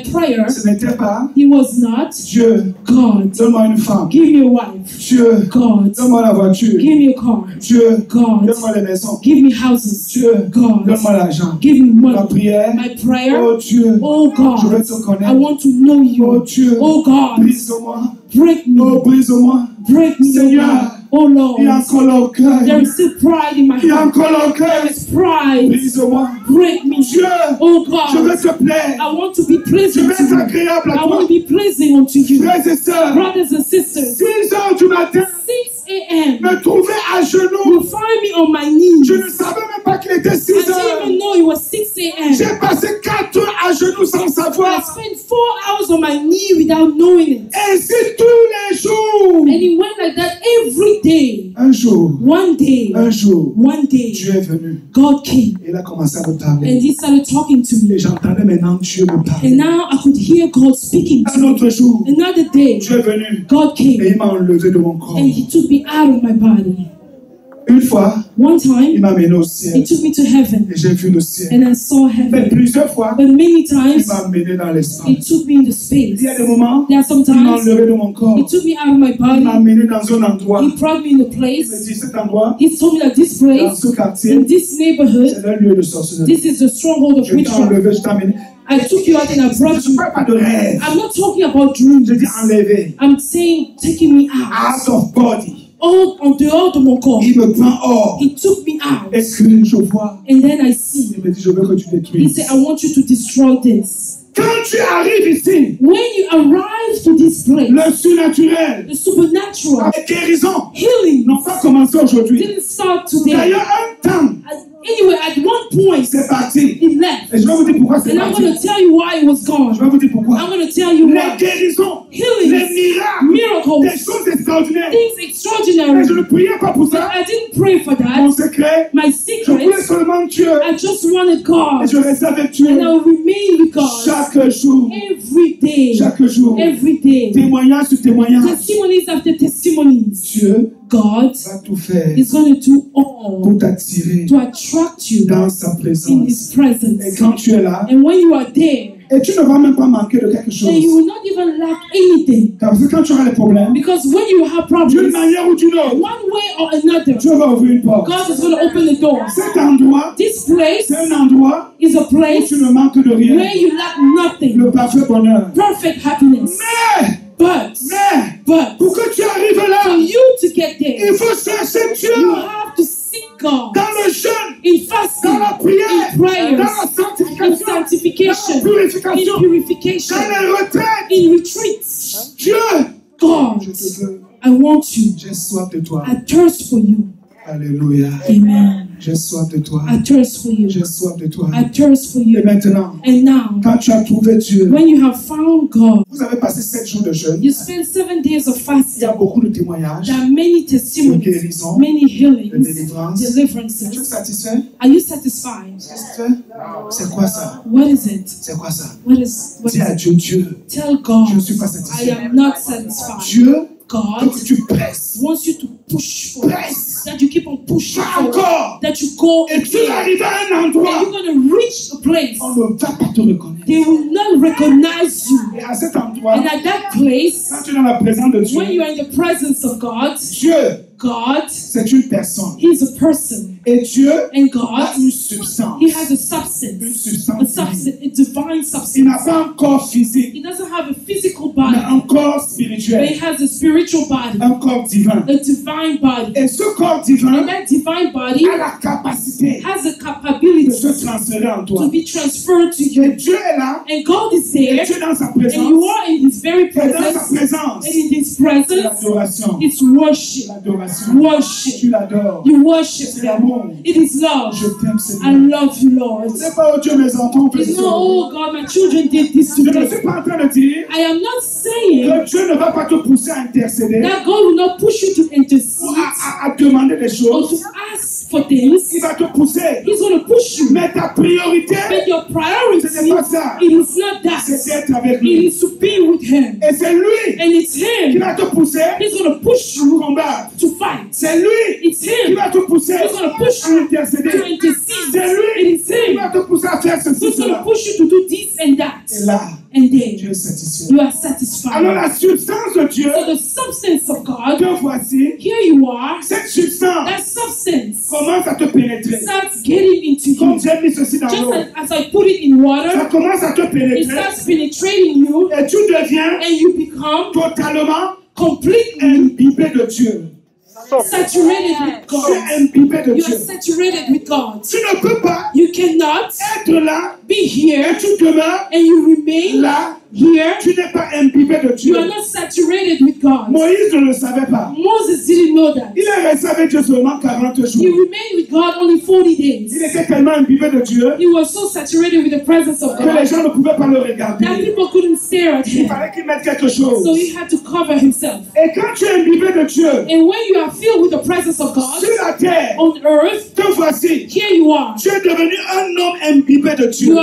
[SPEAKER 1] prayer,
[SPEAKER 2] ce n'était pas
[SPEAKER 1] it was not,
[SPEAKER 2] Dieu,
[SPEAKER 1] God,
[SPEAKER 2] donne-moi une femme.
[SPEAKER 1] give me a wife.
[SPEAKER 2] Dieu,
[SPEAKER 1] God,
[SPEAKER 2] donne-moi la voiture.
[SPEAKER 1] give me a car.
[SPEAKER 2] Dieu,
[SPEAKER 1] God,
[SPEAKER 2] donne-moi les maisons.
[SPEAKER 1] give me houses.
[SPEAKER 2] Dieu,
[SPEAKER 1] God,
[SPEAKER 2] donne-moi l'argent.
[SPEAKER 1] give me
[SPEAKER 2] Ma
[SPEAKER 1] money.
[SPEAKER 2] prière,
[SPEAKER 1] My prayer,
[SPEAKER 2] oh Dieu,
[SPEAKER 1] oh
[SPEAKER 2] je veux
[SPEAKER 1] God,
[SPEAKER 2] te
[SPEAKER 1] I
[SPEAKER 2] connaître.
[SPEAKER 1] want to know
[SPEAKER 2] Oh
[SPEAKER 1] you.
[SPEAKER 2] Dieu,
[SPEAKER 1] Oh God,
[SPEAKER 2] brise-moi.
[SPEAKER 1] break
[SPEAKER 2] Oh,
[SPEAKER 1] me.
[SPEAKER 2] brise-moi.
[SPEAKER 1] Break me, oh
[SPEAKER 2] Seigneur,
[SPEAKER 1] God. Oh Lord,
[SPEAKER 2] il y a encore l'orgueil.
[SPEAKER 1] there is still pride in my
[SPEAKER 2] Il y a
[SPEAKER 1] heart.
[SPEAKER 2] encore
[SPEAKER 1] There
[SPEAKER 2] l'orgueil.
[SPEAKER 1] is pride.
[SPEAKER 2] Brise-moi.
[SPEAKER 1] Break me.
[SPEAKER 2] Dieu,
[SPEAKER 1] Oh
[SPEAKER 2] je veux
[SPEAKER 1] God,
[SPEAKER 2] te plaire.
[SPEAKER 1] I want to be
[SPEAKER 2] Je
[SPEAKER 1] pleasing
[SPEAKER 2] veux
[SPEAKER 1] to
[SPEAKER 2] être
[SPEAKER 1] you.
[SPEAKER 2] agréable à
[SPEAKER 1] I want
[SPEAKER 2] toi.
[SPEAKER 1] to be pleasing unto you.
[SPEAKER 2] Frères et sœurs,
[SPEAKER 1] Brothers and sisters,
[SPEAKER 2] 6 heures du matin,
[SPEAKER 1] 6 a.m.
[SPEAKER 2] me trouver à
[SPEAKER 1] You
[SPEAKER 2] genoux.
[SPEAKER 1] find me on my knees.
[SPEAKER 2] Je ne savais même pas qu'il était 6
[SPEAKER 1] I didn't
[SPEAKER 2] heures.
[SPEAKER 1] even know it was 6 a.m.
[SPEAKER 2] J'ai passé 4 heures à genoux sans
[SPEAKER 1] I
[SPEAKER 2] savoir.
[SPEAKER 1] spent 4 hours on my knee without knowing it.
[SPEAKER 2] Ainsi tous les jours.
[SPEAKER 1] And it went like that every day.
[SPEAKER 2] Un jour,
[SPEAKER 1] One day,
[SPEAKER 2] un jour,
[SPEAKER 1] one day,
[SPEAKER 2] Dieu est venu.
[SPEAKER 1] God came
[SPEAKER 2] Et il a commencé à me
[SPEAKER 1] and
[SPEAKER 2] parler.
[SPEAKER 1] He started talking to
[SPEAKER 2] Et
[SPEAKER 1] me.
[SPEAKER 2] j'entendais maintenant Dieu me
[SPEAKER 1] And
[SPEAKER 2] parler.
[SPEAKER 1] now I could hear God speaking to
[SPEAKER 2] Un
[SPEAKER 1] me.
[SPEAKER 2] autre jour,
[SPEAKER 1] Another day,
[SPEAKER 2] Dieu est venu.
[SPEAKER 1] God
[SPEAKER 2] Et
[SPEAKER 1] came
[SPEAKER 2] il m'a enlevé de mon corps.
[SPEAKER 1] and He took me out of my body.
[SPEAKER 2] Une fois,
[SPEAKER 1] One
[SPEAKER 2] il
[SPEAKER 1] time,
[SPEAKER 2] m'a amené au
[SPEAKER 1] He
[SPEAKER 2] ciel.
[SPEAKER 1] took me to heaven
[SPEAKER 2] Et j'ai vu le ciel.
[SPEAKER 1] and I saw
[SPEAKER 2] Mais
[SPEAKER 1] heaven.
[SPEAKER 2] plusieurs fois,
[SPEAKER 1] But many
[SPEAKER 2] il
[SPEAKER 1] times,
[SPEAKER 2] m'a amené dans
[SPEAKER 1] He
[SPEAKER 2] l'espace.
[SPEAKER 1] took me into space.
[SPEAKER 2] Il y a des moments,
[SPEAKER 1] There are some
[SPEAKER 2] il m'a
[SPEAKER 1] times
[SPEAKER 2] enlevé de mon corps.
[SPEAKER 1] He took me out of my
[SPEAKER 2] Il m'a
[SPEAKER 1] body.
[SPEAKER 2] amené dans un endroit.
[SPEAKER 1] He brought me in a
[SPEAKER 2] Il me
[SPEAKER 1] place.
[SPEAKER 2] dit, cet endroit,
[SPEAKER 1] He told me that this
[SPEAKER 2] dans
[SPEAKER 1] place,
[SPEAKER 2] ce quartier,
[SPEAKER 1] in this neighborhood,
[SPEAKER 2] c'est un lieu de sorcellerie.
[SPEAKER 1] this is the stronghold of
[SPEAKER 2] Je t'ai
[SPEAKER 1] witchcraft.
[SPEAKER 2] enlevé, je t'ai amené.
[SPEAKER 1] I took you out and I
[SPEAKER 2] Je
[SPEAKER 1] brought
[SPEAKER 2] ne
[SPEAKER 1] you.
[SPEAKER 2] parle pas de rêve.
[SPEAKER 1] I'm not talking about dreams.
[SPEAKER 2] Je dis enlevé.
[SPEAKER 1] I'm saying taking me out.
[SPEAKER 2] Out of body.
[SPEAKER 1] All en dehors de mon corps.
[SPEAKER 2] Il me prend hors.
[SPEAKER 1] He took me out.
[SPEAKER 2] Et que je vois.
[SPEAKER 1] And then I see.
[SPEAKER 2] Il me dit, je veux que tu
[SPEAKER 1] He
[SPEAKER 2] détruises.
[SPEAKER 1] said, I want you to destroy this.
[SPEAKER 2] Quand tu arrives ici,
[SPEAKER 1] When you arrive to this place,
[SPEAKER 2] le surnaturel,
[SPEAKER 1] the supernatural
[SPEAKER 2] avec guérison,
[SPEAKER 1] healing
[SPEAKER 2] n'ont pas commencé aujourd'hui.
[SPEAKER 1] didn't start today.
[SPEAKER 2] D'ailleurs, un temps,
[SPEAKER 1] Anyway, at one point,
[SPEAKER 2] c'est parti.
[SPEAKER 1] it left.
[SPEAKER 2] Et je vais vous dire pourquoi c'est
[SPEAKER 1] And I'm
[SPEAKER 2] parti.
[SPEAKER 1] going to tell you why it was
[SPEAKER 2] Je
[SPEAKER 1] gone.
[SPEAKER 2] vais vous dire pourquoi.
[SPEAKER 1] I'm going to tell you
[SPEAKER 2] Les
[SPEAKER 1] why.
[SPEAKER 2] guérisons,
[SPEAKER 1] Healings,
[SPEAKER 2] les miracles,
[SPEAKER 1] miracles,
[SPEAKER 2] des choses extraordinaires.
[SPEAKER 1] things
[SPEAKER 2] Mais
[SPEAKER 1] extraordinary.
[SPEAKER 2] je ne priais pas pour ça.
[SPEAKER 1] I didn't pray for
[SPEAKER 2] Mon
[SPEAKER 1] that.
[SPEAKER 2] secret,
[SPEAKER 1] My
[SPEAKER 2] je voulais
[SPEAKER 1] secret,
[SPEAKER 2] seulement Dieu.
[SPEAKER 1] I just wanted
[SPEAKER 2] Et
[SPEAKER 1] God.
[SPEAKER 2] je restais avec Dieu.
[SPEAKER 1] And I'll remain with God
[SPEAKER 2] Chaque jour.
[SPEAKER 1] every day.
[SPEAKER 2] Chaque jour.
[SPEAKER 1] Every day.
[SPEAKER 2] Témoignage sur témoignage.
[SPEAKER 1] Testimonies after testimonies.
[SPEAKER 2] Dieu
[SPEAKER 1] God
[SPEAKER 2] va tout faire
[SPEAKER 1] is going to do all
[SPEAKER 2] pour t'attirer
[SPEAKER 1] to attract you
[SPEAKER 2] dans sa
[SPEAKER 1] in
[SPEAKER 2] présence.
[SPEAKER 1] His
[SPEAKER 2] Et
[SPEAKER 1] presence.
[SPEAKER 2] quand tu es là,
[SPEAKER 1] And when you are there,
[SPEAKER 2] et tu ne vas même pas manquer de quelque chose.
[SPEAKER 1] then you will not even lack anything.
[SPEAKER 2] Parce que quand tu auras des problèmes,
[SPEAKER 1] Because when you have
[SPEAKER 2] d'une
[SPEAKER 1] problems,
[SPEAKER 2] manière ou d'une autre,
[SPEAKER 1] one way or another,
[SPEAKER 2] Dieu va ouvrir une porte.
[SPEAKER 1] God is going to open the door.
[SPEAKER 2] Cet endroit,
[SPEAKER 1] This place
[SPEAKER 2] c'est un endroit
[SPEAKER 1] is a
[SPEAKER 2] où
[SPEAKER 1] place
[SPEAKER 2] tu ne manques de rien.
[SPEAKER 1] where you lack nothing.
[SPEAKER 2] Le parfait bonheur.
[SPEAKER 1] Perfect happiness.
[SPEAKER 2] Mais,
[SPEAKER 1] But
[SPEAKER 2] pour que tu arrives
[SPEAKER 1] for
[SPEAKER 2] là,
[SPEAKER 1] you to get there,
[SPEAKER 2] il faut chercher Dieu
[SPEAKER 1] you have to seek God
[SPEAKER 2] dans le jeûne,
[SPEAKER 1] in fasting,
[SPEAKER 2] dans la prière,
[SPEAKER 1] in
[SPEAKER 2] dans
[SPEAKER 1] prayers,
[SPEAKER 2] la
[SPEAKER 1] in
[SPEAKER 2] sanctification, dans la
[SPEAKER 1] sanctification,
[SPEAKER 2] purification,
[SPEAKER 1] in purification,
[SPEAKER 2] dans les retraites.
[SPEAKER 1] in retreats.
[SPEAKER 2] Dieu,
[SPEAKER 1] God,
[SPEAKER 2] Je te veux.
[SPEAKER 1] I want you.
[SPEAKER 2] J'ai soif de toi.
[SPEAKER 1] I thirst for you.
[SPEAKER 2] Alléluia.
[SPEAKER 1] Amen.
[SPEAKER 2] J'ai soif de toi.
[SPEAKER 1] I thirst for you.
[SPEAKER 2] J'ai soif de toi.
[SPEAKER 1] I thirst for
[SPEAKER 2] Et
[SPEAKER 1] you.
[SPEAKER 2] maintenant,
[SPEAKER 1] And now,
[SPEAKER 2] quand tu as trouvé Dieu,
[SPEAKER 1] when you have found God,
[SPEAKER 2] vous avez passé 7 jours de jeûne.
[SPEAKER 1] you spend 7 days of
[SPEAKER 2] Il y
[SPEAKER 1] fasting.
[SPEAKER 2] a beaucoup de témoignages
[SPEAKER 1] There are many
[SPEAKER 2] de
[SPEAKER 1] testimonies,
[SPEAKER 2] guérison,
[SPEAKER 1] many
[SPEAKER 2] de
[SPEAKER 1] healings,
[SPEAKER 2] délivrance. Tu es
[SPEAKER 1] deliverances.
[SPEAKER 2] satisfait?
[SPEAKER 1] Are you satisfied?
[SPEAKER 2] Satisfait? C'est quoi ça?
[SPEAKER 1] What is it?
[SPEAKER 2] C'est quoi ça?
[SPEAKER 1] What is
[SPEAKER 2] Dis à
[SPEAKER 1] it?
[SPEAKER 2] Dieu, Dieu,
[SPEAKER 1] Tell God,
[SPEAKER 2] je ne suis pas
[SPEAKER 1] I
[SPEAKER 2] satisfait.
[SPEAKER 1] am not satisfied.
[SPEAKER 2] Dieu,
[SPEAKER 1] God
[SPEAKER 2] que tu presses,
[SPEAKER 1] wants you to push forward,
[SPEAKER 2] presse,
[SPEAKER 1] that you keep on pushing
[SPEAKER 2] pas
[SPEAKER 1] forward,
[SPEAKER 2] encore.
[SPEAKER 1] that you go
[SPEAKER 2] Et tu vas
[SPEAKER 1] again,
[SPEAKER 2] arriver à un
[SPEAKER 1] and
[SPEAKER 2] endroit,
[SPEAKER 1] you're going to reach a place.
[SPEAKER 2] on ne va pas te reconnaître.
[SPEAKER 1] They will not recognize you.
[SPEAKER 2] Et à cet endroit,
[SPEAKER 1] And at that place,
[SPEAKER 2] quand tu es dans la présence de Dieu,
[SPEAKER 1] when you are in the presence of God,
[SPEAKER 2] Dieu,
[SPEAKER 1] God,
[SPEAKER 2] c'est une personne.
[SPEAKER 1] He is a person.
[SPEAKER 2] Et Dieu
[SPEAKER 1] And
[SPEAKER 2] a
[SPEAKER 1] God,
[SPEAKER 2] une substance.
[SPEAKER 1] He has a
[SPEAKER 2] Une
[SPEAKER 1] substance, a
[SPEAKER 2] substance.
[SPEAKER 1] substance, a divine
[SPEAKER 2] Il
[SPEAKER 1] substance.
[SPEAKER 2] n'a pas un corps physique,
[SPEAKER 1] He doesn't have a physical
[SPEAKER 2] il a un
[SPEAKER 1] body,
[SPEAKER 2] corps
[SPEAKER 1] but
[SPEAKER 2] spirituel,
[SPEAKER 1] He has a spiritual body,
[SPEAKER 2] un corps divin.
[SPEAKER 1] a divine body.
[SPEAKER 2] Et ce corps
[SPEAKER 1] And
[SPEAKER 2] divin
[SPEAKER 1] that divine body
[SPEAKER 2] a la capacité
[SPEAKER 1] has a
[SPEAKER 2] de
[SPEAKER 1] capability
[SPEAKER 2] se transférer en toi.
[SPEAKER 1] to be transferred to
[SPEAKER 2] Et
[SPEAKER 1] you.
[SPEAKER 2] Dieu est là,
[SPEAKER 1] And God is
[SPEAKER 2] et
[SPEAKER 1] there,
[SPEAKER 2] tu es dans sa
[SPEAKER 1] and you
[SPEAKER 2] présence.
[SPEAKER 1] are in His very
[SPEAKER 2] Et dans sa
[SPEAKER 1] presence,
[SPEAKER 2] présence,
[SPEAKER 1] and in His
[SPEAKER 2] c'est
[SPEAKER 1] presence,
[SPEAKER 2] l'adoration.
[SPEAKER 1] it's worship.
[SPEAKER 2] L'adoration.
[SPEAKER 1] Worship.
[SPEAKER 2] Tu l'adores.
[SPEAKER 1] You worship
[SPEAKER 2] C'est
[SPEAKER 1] Him.
[SPEAKER 2] l'amour.
[SPEAKER 1] It is love.
[SPEAKER 2] Je t'aime,
[SPEAKER 1] I
[SPEAKER 2] Seigneur.
[SPEAKER 1] love you, Lord.
[SPEAKER 2] Ce n'est pas, oh Dieu, mes enfants ont fait
[SPEAKER 1] It's
[SPEAKER 2] ça.
[SPEAKER 1] not, oh God, my children did this
[SPEAKER 2] Je ne
[SPEAKER 1] today.
[SPEAKER 2] suis pas en train de dire
[SPEAKER 1] I am not saying
[SPEAKER 2] que Dieu ne va pas te pousser à intercéder
[SPEAKER 1] that God will not push you to
[SPEAKER 2] ou
[SPEAKER 1] intercede
[SPEAKER 2] à demander des
[SPEAKER 1] or to
[SPEAKER 2] choses.
[SPEAKER 1] ask for things.
[SPEAKER 2] Il va te pousser.
[SPEAKER 1] He's going to push you.
[SPEAKER 2] Mais ta priorité,
[SPEAKER 1] But your priority,
[SPEAKER 2] ce n'est pas ça.
[SPEAKER 1] it is not
[SPEAKER 2] C'est
[SPEAKER 1] that.
[SPEAKER 2] d'être avec
[SPEAKER 1] It
[SPEAKER 2] lui.
[SPEAKER 1] is to be with Him.
[SPEAKER 2] Et c'est lui
[SPEAKER 1] And it's
[SPEAKER 2] qui
[SPEAKER 1] Him.
[SPEAKER 2] va te pousser
[SPEAKER 1] He's going to push
[SPEAKER 2] à
[SPEAKER 1] you
[SPEAKER 2] combattre.
[SPEAKER 1] to fight.
[SPEAKER 2] C'est lui
[SPEAKER 1] It's
[SPEAKER 2] qui
[SPEAKER 1] Him
[SPEAKER 2] va te pousser
[SPEAKER 1] He's going to push
[SPEAKER 2] à
[SPEAKER 1] you
[SPEAKER 2] intercéder.
[SPEAKER 1] to intercede.
[SPEAKER 2] C'est lui
[SPEAKER 1] It is
[SPEAKER 2] qui
[SPEAKER 1] Him
[SPEAKER 2] va te pousser à faire ceci,
[SPEAKER 1] who's going to
[SPEAKER 2] cela.
[SPEAKER 1] push you to do this and
[SPEAKER 2] Et
[SPEAKER 1] that.
[SPEAKER 2] là,
[SPEAKER 1] And
[SPEAKER 2] tu
[SPEAKER 1] then
[SPEAKER 2] es satisfait.
[SPEAKER 1] you are
[SPEAKER 2] Alors
[SPEAKER 1] satisfied.
[SPEAKER 2] la substance de Dieu,
[SPEAKER 1] So the substance of God,
[SPEAKER 2] que voici,
[SPEAKER 1] here you are,
[SPEAKER 2] cette substance
[SPEAKER 1] that substance
[SPEAKER 2] commence à te pénétrer.
[SPEAKER 1] starts getting into
[SPEAKER 2] Comme
[SPEAKER 1] you.
[SPEAKER 2] j'ai mis ceci dans
[SPEAKER 1] Just
[SPEAKER 2] l'eau,
[SPEAKER 1] as I put it in
[SPEAKER 2] ça
[SPEAKER 1] water,
[SPEAKER 2] commence à te
[SPEAKER 1] it
[SPEAKER 2] pénétrer
[SPEAKER 1] starts penetrating you
[SPEAKER 2] et tu deviens
[SPEAKER 1] and you become
[SPEAKER 2] totalement
[SPEAKER 1] completely
[SPEAKER 2] imbibé de Dieu.
[SPEAKER 1] saturated with
[SPEAKER 2] Tu
[SPEAKER 1] God.
[SPEAKER 2] es imbibé de
[SPEAKER 1] You are
[SPEAKER 2] Dieu.
[SPEAKER 1] saturated with God.
[SPEAKER 2] Tu ne peux pas
[SPEAKER 1] You cannot
[SPEAKER 2] être là
[SPEAKER 1] be here
[SPEAKER 2] et tu demeures
[SPEAKER 1] and you remain
[SPEAKER 2] là.
[SPEAKER 1] here.
[SPEAKER 2] Tu n'es pas imbibé de
[SPEAKER 1] You are
[SPEAKER 2] Dieu.
[SPEAKER 1] not saturated with God.
[SPEAKER 2] Moïse ne le savait pas.
[SPEAKER 1] Moses didn't know that.
[SPEAKER 2] Il est resté avec Dieu seulement 40
[SPEAKER 1] He
[SPEAKER 2] jours.
[SPEAKER 1] remained with God only 40
[SPEAKER 2] Il
[SPEAKER 1] days.
[SPEAKER 2] était tellement imbibé de Dieu
[SPEAKER 1] He was so saturated with the presence of
[SPEAKER 2] que les
[SPEAKER 1] God
[SPEAKER 2] gens ne pouvaient pas le
[SPEAKER 1] that
[SPEAKER 2] regarder.
[SPEAKER 1] people couldn't stare at
[SPEAKER 2] Il
[SPEAKER 1] him.
[SPEAKER 2] fallait qu'il mette quelque
[SPEAKER 1] So
[SPEAKER 2] chose.
[SPEAKER 1] he had to cover himself.
[SPEAKER 2] Et quand tu es imbibé de Dieu
[SPEAKER 1] And when you are filled with the presence of God
[SPEAKER 2] sur la terre,
[SPEAKER 1] on earth,
[SPEAKER 2] te voici.
[SPEAKER 1] here you are.
[SPEAKER 2] Tu es devenu un homme imbibé de Dieu.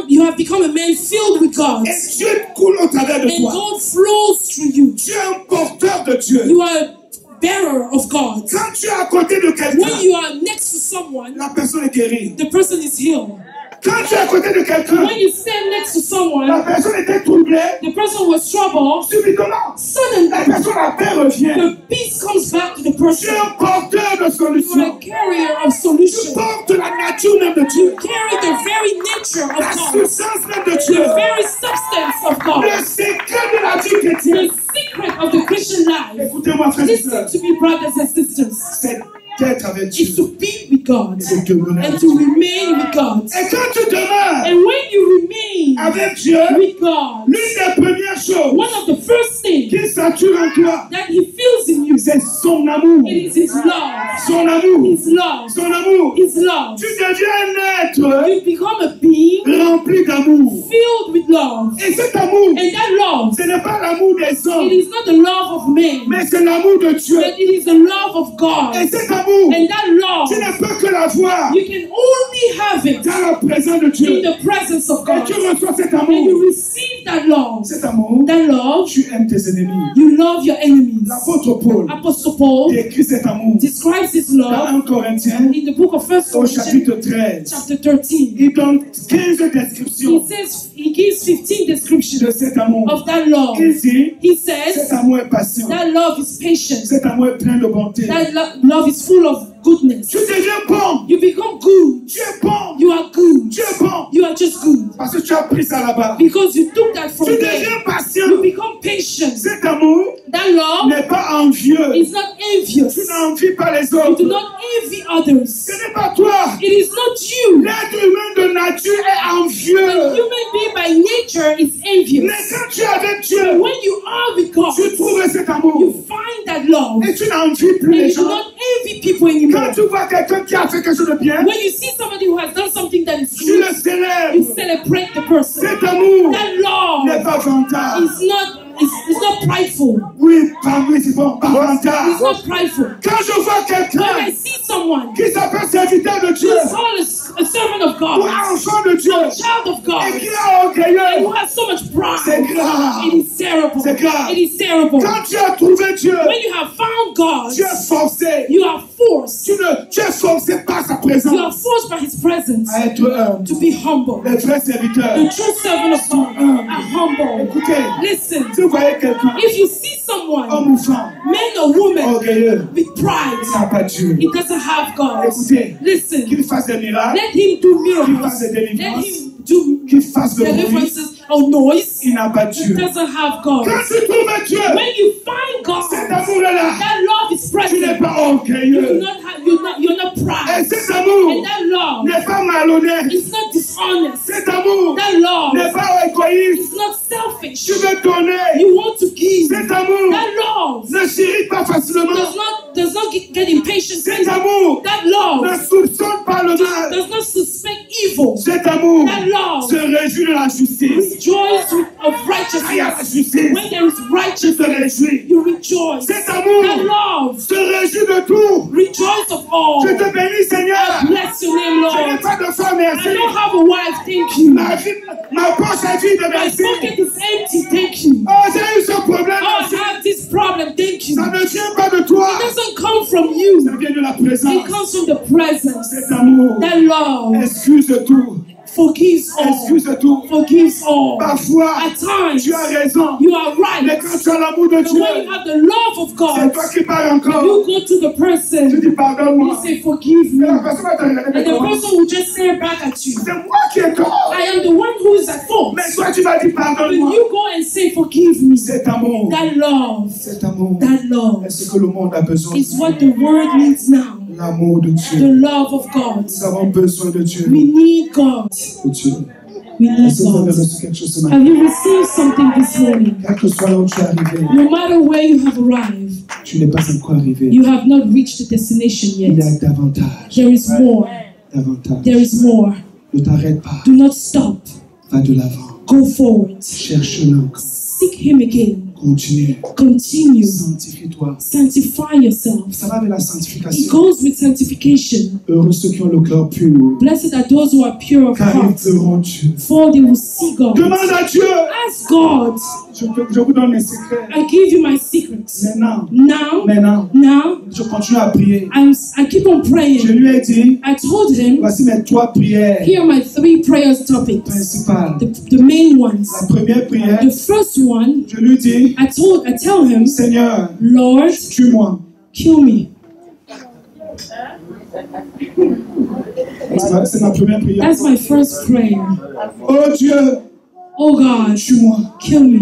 [SPEAKER 1] You have become a man filled with God.
[SPEAKER 2] Et Dieu coule au travers de
[SPEAKER 1] And
[SPEAKER 2] toi.
[SPEAKER 1] God flows through you.
[SPEAKER 2] Tu es un porteur de Dieu.
[SPEAKER 1] You are a bearer of God.
[SPEAKER 2] Quand tu es à côté de
[SPEAKER 1] When
[SPEAKER 2] quelqu'un,
[SPEAKER 1] you are next to someone,
[SPEAKER 2] la personne est guérie.
[SPEAKER 1] the person is healed.
[SPEAKER 2] Quand tu es à côté de quelqu'un,
[SPEAKER 1] When you stand next to
[SPEAKER 2] la
[SPEAKER 1] someone,
[SPEAKER 2] personne était troublée.
[SPEAKER 1] the person was troubled.
[SPEAKER 2] Subitement, la
[SPEAKER 1] Suddenly,
[SPEAKER 2] personne, la paix revient.
[SPEAKER 1] the peace comes back to the
[SPEAKER 2] Tu
[SPEAKER 1] person.
[SPEAKER 2] es un porteur de
[SPEAKER 1] You are
[SPEAKER 2] solution.
[SPEAKER 1] a carrier of
[SPEAKER 2] Tu
[SPEAKER 1] solution.
[SPEAKER 2] portes la nature même de Dieu.
[SPEAKER 1] You carry the very nature
[SPEAKER 2] La
[SPEAKER 1] of God,
[SPEAKER 2] substance même de
[SPEAKER 1] the
[SPEAKER 2] Dieu.
[SPEAKER 1] very substance of God,
[SPEAKER 2] Le secret de la vie
[SPEAKER 1] the
[SPEAKER 2] chrétienne.
[SPEAKER 1] secret of the Christian life.
[SPEAKER 2] Écoutez-moi, frères et
[SPEAKER 1] Listen
[SPEAKER 2] sœurs.
[SPEAKER 1] to me, brothers and sisters.
[SPEAKER 2] C'est d'être avec Dieu.
[SPEAKER 1] Is to be with God
[SPEAKER 2] Et de demeurer
[SPEAKER 1] and
[SPEAKER 2] avec
[SPEAKER 1] to
[SPEAKER 2] Dieu.
[SPEAKER 1] remain with God.
[SPEAKER 2] Et quand tu demeures
[SPEAKER 1] And when you remain
[SPEAKER 2] avec Dieu,
[SPEAKER 1] with God,
[SPEAKER 2] l'une des premières choses
[SPEAKER 1] one of the first things
[SPEAKER 2] qui sature en toi,
[SPEAKER 1] that He feels in you,
[SPEAKER 2] c'est son amour.
[SPEAKER 1] it is His love.
[SPEAKER 2] Son amour.
[SPEAKER 1] His love.
[SPEAKER 2] Son amour.
[SPEAKER 1] His love.
[SPEAKER 2] Tu deviens un être
[SPEAKER 1] You become a being
[SPEAKER 2] rempli d'amour.
[SPEAKER 1] filled with love.
[SPEAKER 2] Et cet amour,
[SPEAKER 1] And that love,
[SPEAKER 2] ce n'est pas l'amour des
[SPEAKER 1] it
[SPEAKER 2] hommes,
[SPEAKER 1] is not the love of men,
[SPEAKER 2] mais c'est l'amour de Dieu.
[SPEAKER 1] but it is the love of God.
[SPEAKER 2] Et cet amour,
[SPEAKER 1] And that love,
[SPEAKER 2] tu ne peux que l'avoir
[SPEAKER 1] you can only have it
[SPEAKER 2] dans la présence de
[SPEAKER 1] in
[SPEAKER 2] Dieu.
[SPEAKER 1] the presence of
[SPEAKER 2] Et
[SPEAKER 1] God.
[SPEAKER 2] tu reçois cet
[SPEAKER 1] And you
[SPEAKER 2] amour.
[SPEAKER 1] receive that love.
[SPEAKER 2] Cet amour,
[SPEAKER 1] That love,
[SPEAKER 2] tu aimes tes ennemis.
[SPEAKER 1] you love your enemies.
[SPEAKER 2] L'apôtre Paul
[SPEAKER 1] Apostle Paul
[SPEAKER 2] décrit cet amour
[SPEAKER 1] describes his
[SPEAKER 2] dans
[SPEAKER 1] love
[SPEAKER 2] 1 Corinthiens
[SPEAKER 1] in the book of 1
[SPEAKER 2] au
[SPEAKER 1] Corinthians,
[SPEAKER 2] chapitre 13.
[SPEAKER 1] chapter 13.
[SPEAKER 2] Il donne 15
[SPEAKER 1] He
[SPEAKER 2] descriptions
[SPEAKER 1] says, he gives 15
[SPEAKER 2] de
[SPEAKER 1] descriptions
[SPEAKER 2] cet amour.
[SPEAKER 1] of that love.
[SPEAKER 2] Il dit,
[SPEAKER 1] He
[SPEAKER 2] cet
[SPEAKER 1] says,
[SPEAKER 2] amour est patient.
[SPEAKER 1] that love is patient.
[SPEAKER 2] Cet amour est plein de bonté.
[SPEAKER 1] That love is full of goodness.
[SPEAKER 2] Tu deviens bon.
[SPEAKER 1] You become good.
[SPEAKER 2] Tu es bon.
[SPEAKER 1] You are good.
[SPEAKER 2] Tu es bon.
[SPEAKER 1] You are just good.
[SPEAKER 2] Parce que tu as pris ça là-bas.
[SPEAKER 1] Because you took that from
[SPEAKER 2] Tu
[SPEAKER 1] there.
[SPEAKER 2] deviens
[SPEAKER 1] You
[SPEAKER 2] patient.
[SPEAKER 1] become patient.
[SPEAKER 2] Cet cet amour
[SPEAKER 1] That love
[SPEAKER 2] n'est pas envieux.
[SPEAKER 1] is not envious.
[SPEAKER 2] Tu n'envies pas les
[SPEAKER 1] You do
[SPEAKER 2] autres.
[SPEAKER 1] not envy others.
[SPEAKER 2] Ce n'est pas toi.
[SPEAKER 1] It is not you.
[SPEAKER 2] L'être humain de nature est
[SPEAKER 1] The
[SPEAKER 2] envieux.
[SPEAKER 1] human being by nature is envious.
[SPEAKER 2] Mais quand tu es avec Dieu,
[SPEAKER 1] When you are with God,
[SPEAKER 2] tu trouves cet amour.
[SPEAKER 1] you find that love.
[SPEAKER 2] Et tu n'envies plus
[SPEAKER 1] And
[SPEAKER 2] les
[SPEAKER 1] you do
[SPEAKER 2] gens.
[SPEAKER 1] not envy people anymore.
[SPEAKER 2] Quand tu vois quelqu'un qui a fait quelque chose de bien,
[SPEAKER 1] When you see somebody who has done something that is
[SPEAKER 2] tu
[SPEAKER 1] good,
[SPEAKER 2] le
[SPEAKER 1] you
[SPEAKER 2] célèbres.
[SPEAKER 1] celebrate the person.
[SPEAKER 2] Cet amour
[SPEAKER 1] That love
[SPEAKER 2] n'est pas vantard.
[SPEAKER 1] is not prideful.
[SPEAKER 2] Oui, parmi c'est bon, pas vantard.
[SPEAKER 1] It's not prideful.
[SPEAKER 2] Quand je vois
[SPEAKER 1] When I
[SPEAKER 2] quelqu'un
[SPEAKER 1] see someone
[SPEAKER 2] qui s'appelle serviteur de Dieu,
[SPEAKER 1] who is called a servant of
[SPEAKER 2] ou
[SPEAKER 1] God,
[SPEAKER 2] enfant de Dieu,
[SPEAKER 1] child of God,
[SPEAKER 2] et qui est
[SPEAKER 1] and who
[SPEAKER 2] orgueilleux,
[SPEAKER 1] has so much
[SPEAKER 2] c'est
[SPEAKER 1] pride,
[SPEAKER 2] grave.
[SPEAKER 1] it is terrible.
[SPEAKER 2] C'est grave.
[SPEAKER 1] It is terrible.
[SPEAKER 2] Quand tu as trouvé Dieu,
[SPEAKER 1] When you have found God,
[SPEAKER 2] tu es forcé.
[SPEAKER 1] you are forced.
[SPEAKER 2] Tu es forcé par sa
[SPEAKER 1] You are
[SPEAKER 2] présence
[SPEAKER 1] forced by His presence
[SPEAKER 2] à être humble.
[SPEAKER 1] to be humble.
[SPEAKER 2] Les vrais serviteurs.
[SPEAKER 1] The true servant of God are humble.
[SPEAKER 2] Écoutez,
[SPEAKER 1] Listen,
[SPEAKER 2] si vous voyez quelqu'un,
[SPEAKER 1] if you see someone,
[SPEAKER 2] homme ou femme,
[SPEAKER 1] man or woman,
[SPEAKER 2] orgueilleux,
[SPEAKER 1] with pride,
[SPEAKER 2] il n'a pas Dieu.
[SPEAKER 1] he doesn't have God.
[SPEAKER 2] Écoutez,
[SPEAKER 1] Listen,
[SPEAKER 2] qu'il fasse des miracles,
[SPEAKER 1] let him do miracles.
[SPEAKER 2] fasse des
[SPEAKER 1] Let
[SPEAKER 2] délivrances,
[SPEAKER 1] him do
[SPEAKER 2] qu'il fasse de bruit,
[SPEAKER 1] deliverances or noise.
[SPEAKER 2] il n'a pas
[SPEAKER 1] He
[SPEAKER 2] Dieu.
[SPEAKER 1] doesn't have God.
[SPEAKER 2] Quand tu trouves Dieu,
[SPEAKER 1] When you find God,
[SPEAKER 2] cet amour-là,
[SPEAKER 1] that love is
[SPEAKER 2] tu n'es
[SPEAKER 1] present.
[SPEAKER 2] pas
[SPEAKER 1] You do
[SPEAKER 2] orgueilleux.
[SPEAKER 1] not have, you're not
[SPEAKER 2] Et
[SPEAKER 1] proud.
[SPEAKER 2] cet amour
[SPEAKER 1] And that love
[SPEAKER 2] n'est pas malhonnête.
[SPEAKER 1] is not dishonest.
[SPEAKER 2] Cet amour
[SPEAKER 1] That love
[SPEAKER 2] n'est pas égoïste.
[SPEAKER 1] is not selfish.
[SPEAKER 2] Tu veux donner.
[SPEAKER 1] You want to give.
[SPEAKER 2] Cet amour
[SPEAKER 1] That love
[SPEAKER 2] ne s'irrite pas facilement.
[SPEAKER 1] does not get impatient.
[SPEAKER 2] Cet amour
[SPEAKER 1] That love
[SPEAKER 2] ne soupçonne pas le mal.
[SPEAKER 1] does not suspect evil.
[SPEAKER 2] Cet amour
[SPEAKER 1] That love
[SPEAKER 2] se réjouit de la justice.
[SPEAKER 1] rejoice of
[SPEAKER 2] Quand il y a la
[SPEAKER 1] righteousness.
[SPEAKER 2] justice,
[SPEAKER 1] When there is
[SPEAKER 2] tu te
[SPEAKER 1] righteousness,
[SPEAKER 2] réjouis.
[SPEAKER 1] you rejoice.
[SPEAKER 2] Cet
[SPEAKER 1] That
[SPEAKER 2] amour
[SPEAKER 1] love
[SPEAKER 2] se réjouit de tout.
[SPEAKER 1] rejoice of all.
[SPEAKER 2] Je te bénis, Seigneur.
[SPEAKER 1] Bless your name,
[SPEAKER 2] Je n'ai
[SPEAKER 1] Lord.
[SPEAKER 2] pas de femme,
[SPEAKER 1] I
[SPEAKER 2] merci.
[SPEAKER 1] don't have a wife, thank you.
[SPEAKER 2] Ma poche est vide,
[SPEAKER 1] My
[SPEAKER 2] merci.
[SPEAKER 1] pocket is empty, thank you.
[SPEAKER 2] Oh, j'ai eu ce problème,
[SPEAKER 1] Oh, I
[SPEAKER 2] merci.
[SPEAKER 1] have this problem, thank you.
[SPEAKER 2] Ça ne vient pas de toi.
[SPEAKER 1] It doesn't come from you.
[SPEAKER 2] Ça vient de la
[SPEAKER 1] It
[SPEAKER 2] présence.
[SPEAKER 1] comes from the presence.
[SPEAKER 2] Cet amour
[SPEAKER 1] That love
[SPEAKER 2] excuse tout.
[SPEAKER 1] forgives all.
[SPEAKER 2] Excuse tout.
[SPEAKER 1] Forgives all.
[SPEAKER 2] Parfois,
[SPEAKER 1] At times,
[SPEAKER 2] tu as raison.
[SPEAKER 1] you are
[SPEAKER 2] Mais
[SPEAKER 1] right.
[SPEAKER 2] quand tu as l'amour de
[SPEAKER 1] But
[SPEAKER 2] Dieu,
[SPEAKER 1] when you have the love of
[SPEAKER 2] c'est
[SPEAKER 1] God,
[SPEAKER 2] toi qui parles encore.
[SPEAKER 1] you go to the
[SPEAKER 2] Tu
[SPEAKER 1] person.
[SPEAKER 2] dis
[SPEAKER 1] You
[SPEAKER 2] pardonne-moi.
[SPEAKER 1] say, forgive
[SPEAKER 2] Et
[SPEAKER 1] me.
[SPEAKER 2] la personne va te regarder
[SPEAKER 1] And the
[SPEAKER 2] comment?
[SPEAKER 1] person will just stare back at you.
[SPEAKER 2] C'est moi qui ai tort.
[SPEAKER 1] I am the one who is at fault.
[SPEAKER 2] Mais toi, tu vas dire
[SPEAKER 1] But
[SPEAKER 2] pardonne-moi.
[SPEAKER 1] you go and say, forgive me.
[SPEAKER 2] Cet amour,
[SPEAKER 1] That love,
[SPEAKER 2] cet amour
[SPEAKER 1] that love
[SPEAKER 2] est ce que le monde a besoin.
[SPEAKER 1] is what the world needs now.
[SPEAKER 2] L'amour de
[SPEAKER 1] The
[SPEAKER 2] Dieu.
[SPEAKER 1] love of God.
[SPEAKER 2] Nous avons besoin de Dieu.
[SPEAKER 1] We need God.
[SPEAKER 2] De Dieu.
[SPEAKER 1] We need
[SPEAKER 2] Est-ce que vous avez
[SPEAKER 1] God.
[SPEAKER 2] reçu quelque chose ce matin?
[SPEAKER 1] Have you received something this morning?
[SPEAKER 2] Quel que soit là où tu es arrivé,
[SPEAKER 1] No matter where you have arrived,
[SPEAKER 2] tu n'es pas encore arrivé.
[SPEAKER 1] you have not reached the destination
[SPEAKER 2] Il y a
[SPEAKER 1] yet.
[SPEAKER 2] davantage.
[SPEAKER 1] There is more.
[SPEAKER 2] Davantage.
[SPEAKER 1] There is more.
[SPEAKER 2] Ne t'arrête pas.
[SPEAKER 1] Do not stop.
[SPEAKER 2] Va de l'avant.
[SPEAKER 1] Go forward.
[SPEAKER 2] Cherche-le encore.
[SPEAKER 1] Seek Him again.
[SPEAKER 2] Continue.
[SPEAKER 1] Continue.
[SPEAKER 2] Sanctifie-toi.
[SPEAKER 1] Sanctify yourself.
[SPEAKER 2] Ça va avec la
[SPEAKER 1] It
[SPEAKER 2] sanctification.
[SPEAKER 1] goes with sanctification.
[SPEAKER 2] Heureux ceux qui ont le cœur pur,
[SPEAKER 1] Blessed are those who are pure of
[SPEAKER 2] car ils
[SPEAKER 1] heart,
[SPEAKER 2] verront Dieu.
[SPEAKER 1] for they will see God.
[SPEAKER 2] Demande à Dieu.
[SPEAKER 1] Ask God.
[SPEAKER 2] Je vous donne mes secrets.
[SPEAKER 1] I give you my secrets.
[SPEAKER 2] Maintenant,
[SPEAKER 1] Now,
[SPEAKER 2] je continue à prier.
[SPEAKER 1] I keep on
[SPEAKER 2] Je
[SPEAKER 1] praying.
[SPEAKER 2] lui ai dit,
[SPEAKER 1] I told him,
[SPEAKER 2] voici mes 3 prières
[SPEAKER 1] here are my 3 prayers topics.
[SPEAKER 2] principales.
[SPEAKER 1] The main ones.
[SPEAKER 2] La première prière,
[SPEAKER 1] The first one,
[SPEAKER 2] je lui dis,
[SPEAKER 1] I tell him,
[SPEAKER 2] Seigneur,
[SPEAKER 1] Lord,
[SPEAKER 2] tue-moi.
[SPEAKER 1] kill me.
[SPEAKER 2] C'est ma première prière.
[SPEAKER 1] That's my first prayer.
[SPEAKER 2] Oh Dieu,
[SPEAKER 1] Oh God,
[SPEAKER 2] tue-moi
[SPEAKER 1] kill me.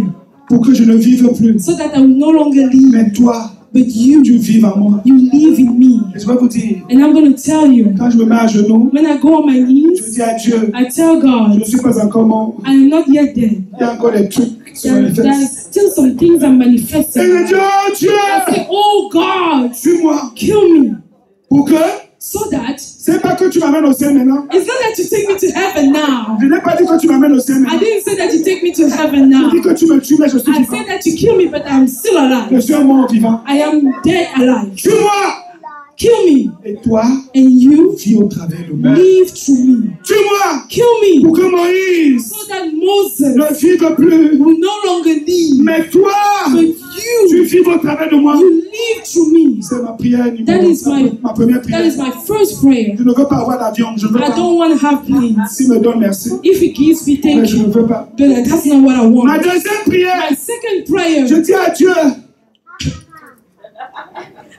[SPEAKER 2] pour que je ne vive plus.
[SPEAKER 1] So that I will no longer live,
[SPEAKER 2] Mais toi,
[SPEAKER 1] but you
[SPEAKER 2] tu vives en moi.
[SPEAKER 1] live in me.
[SPEAKER 2] Et je vais vous dire,
[SPEAKER 1] And I'm going to tell you,
[SPEAKER 2] quand je me mets à genoux,
[SPEAKER 1] when I go on my
[SPEAKER 2] je
[SPEAKER 1] knees,
[SPEAKER 2] dis à Dieu,
[SPEAKER 1] I tell
[SPEAKER 2] je
[SPEAKER 1] God,
[SPEAKER 2] ne suis pas encore mort.
[SPEAKER 1] I am not yet dead.
[SPEAKER 2] Il y a encore des trucs qui se
[SPEAKER 1] There's
[SPEAKER 2] manifestent.
[SPEAKER 1] still some things I'm
[SPEAKER 2] Et
[SPEAKER 1] manifesting.
[SPEAKER 2] je dis, oh
[SPEAKER 1] I
[SPEAKER 2] Dieu,
[SPEAKER 1] say, oh God,
[SPEAKER 2] tue-moi.
[SPEAKER 1] kill me.
[SPEAKER 2] Pour que,
[SPEAKER 1] So that,
[SPEAKER 2] c'est pas que tu m'amènes au ciel maintenant.
[SPEAKER 1] it's not that you take me to heaven now.
[SPEAKER 2] Je n'ai pas dit que tu m'amènes au ciel
[SPEAKER 1] I
[SPEAKER 2] maintenant.
[SPEAKER 1] didn't say that you take me to heaven
[SPEAKER 2] Je
[SPEAKER 1] now.
[SPEAKER 2] dis que tu me tues, mais je suis
[SPEAKER 1] I
[SPEAKER 2] vivant.
[SPEAKER 1] said that you kill me, but I'm still
[SPEAKER 2] Je
[SPEAKER 1] alive.
[SPEAKER 2] suis un mort vivant.
[SPEAKER 1] I am dead alive.
[SPEAKER 2] Tue-moi.
[SPEAKER 1] Kill me,
[SPEAKER 2] Et toi,
[SPEAKER 1] and you
[SPEAKER 2] vis au travers de moi.
[SPEAKER 1] live through me.
[SPEAKER 2] Tue-moi.
[SPEAKER 1] Kill me,
[SPEAKER 2] Pour que Moïse
[SPEAKER 1] so that Moses
[SPEAKER 2] ne vive plus.
[SPEAKER 1] will no longer live,
[SPEAKER 2] Mais toi,
[SPEAKER 1] but
[SPEAKER 2] tu
[SPEAKER 1] you
[SPEAKER 2] vives au travers de moi.
[SPEAKER 1] live through me.
[SPEAKER 2] C'est ma prière
[SPEAKER 1] That
[SPEAKER 2] numéro
[SPEAKER 1] is my-
[SPEAKER 2] ma première
[SPEAKER 1] That
[SPEAKER 2] prière.
[SPEAKER 1] is my first prayer.
[SPEAKER 2] Je ne veux pas avoir d'avion. Je ne veux
[SPEAKER 1] I
[SPEAKER 2] pas.
[SPEAKER 1] don't want to have planes.
[SPEAKER 2] S'il me donne, merci.
[SPEAKER 1] If he gives me,
[SPEAKER 2] Mais
[SPEAKER 1] thank
[SPEAKER 2] je ne
[SPEAKER 1] you.
[SPEAKER 2] veux pas.
[SPEAKER 1] But that's not what I
[SPEAKER 2] Ma
[SPEAKER 1] want.
[SPEAKER 2] deuxième prière,
[SPEAKER 1] My second prayer,
[SPEAKER 2] je dis à Dieu,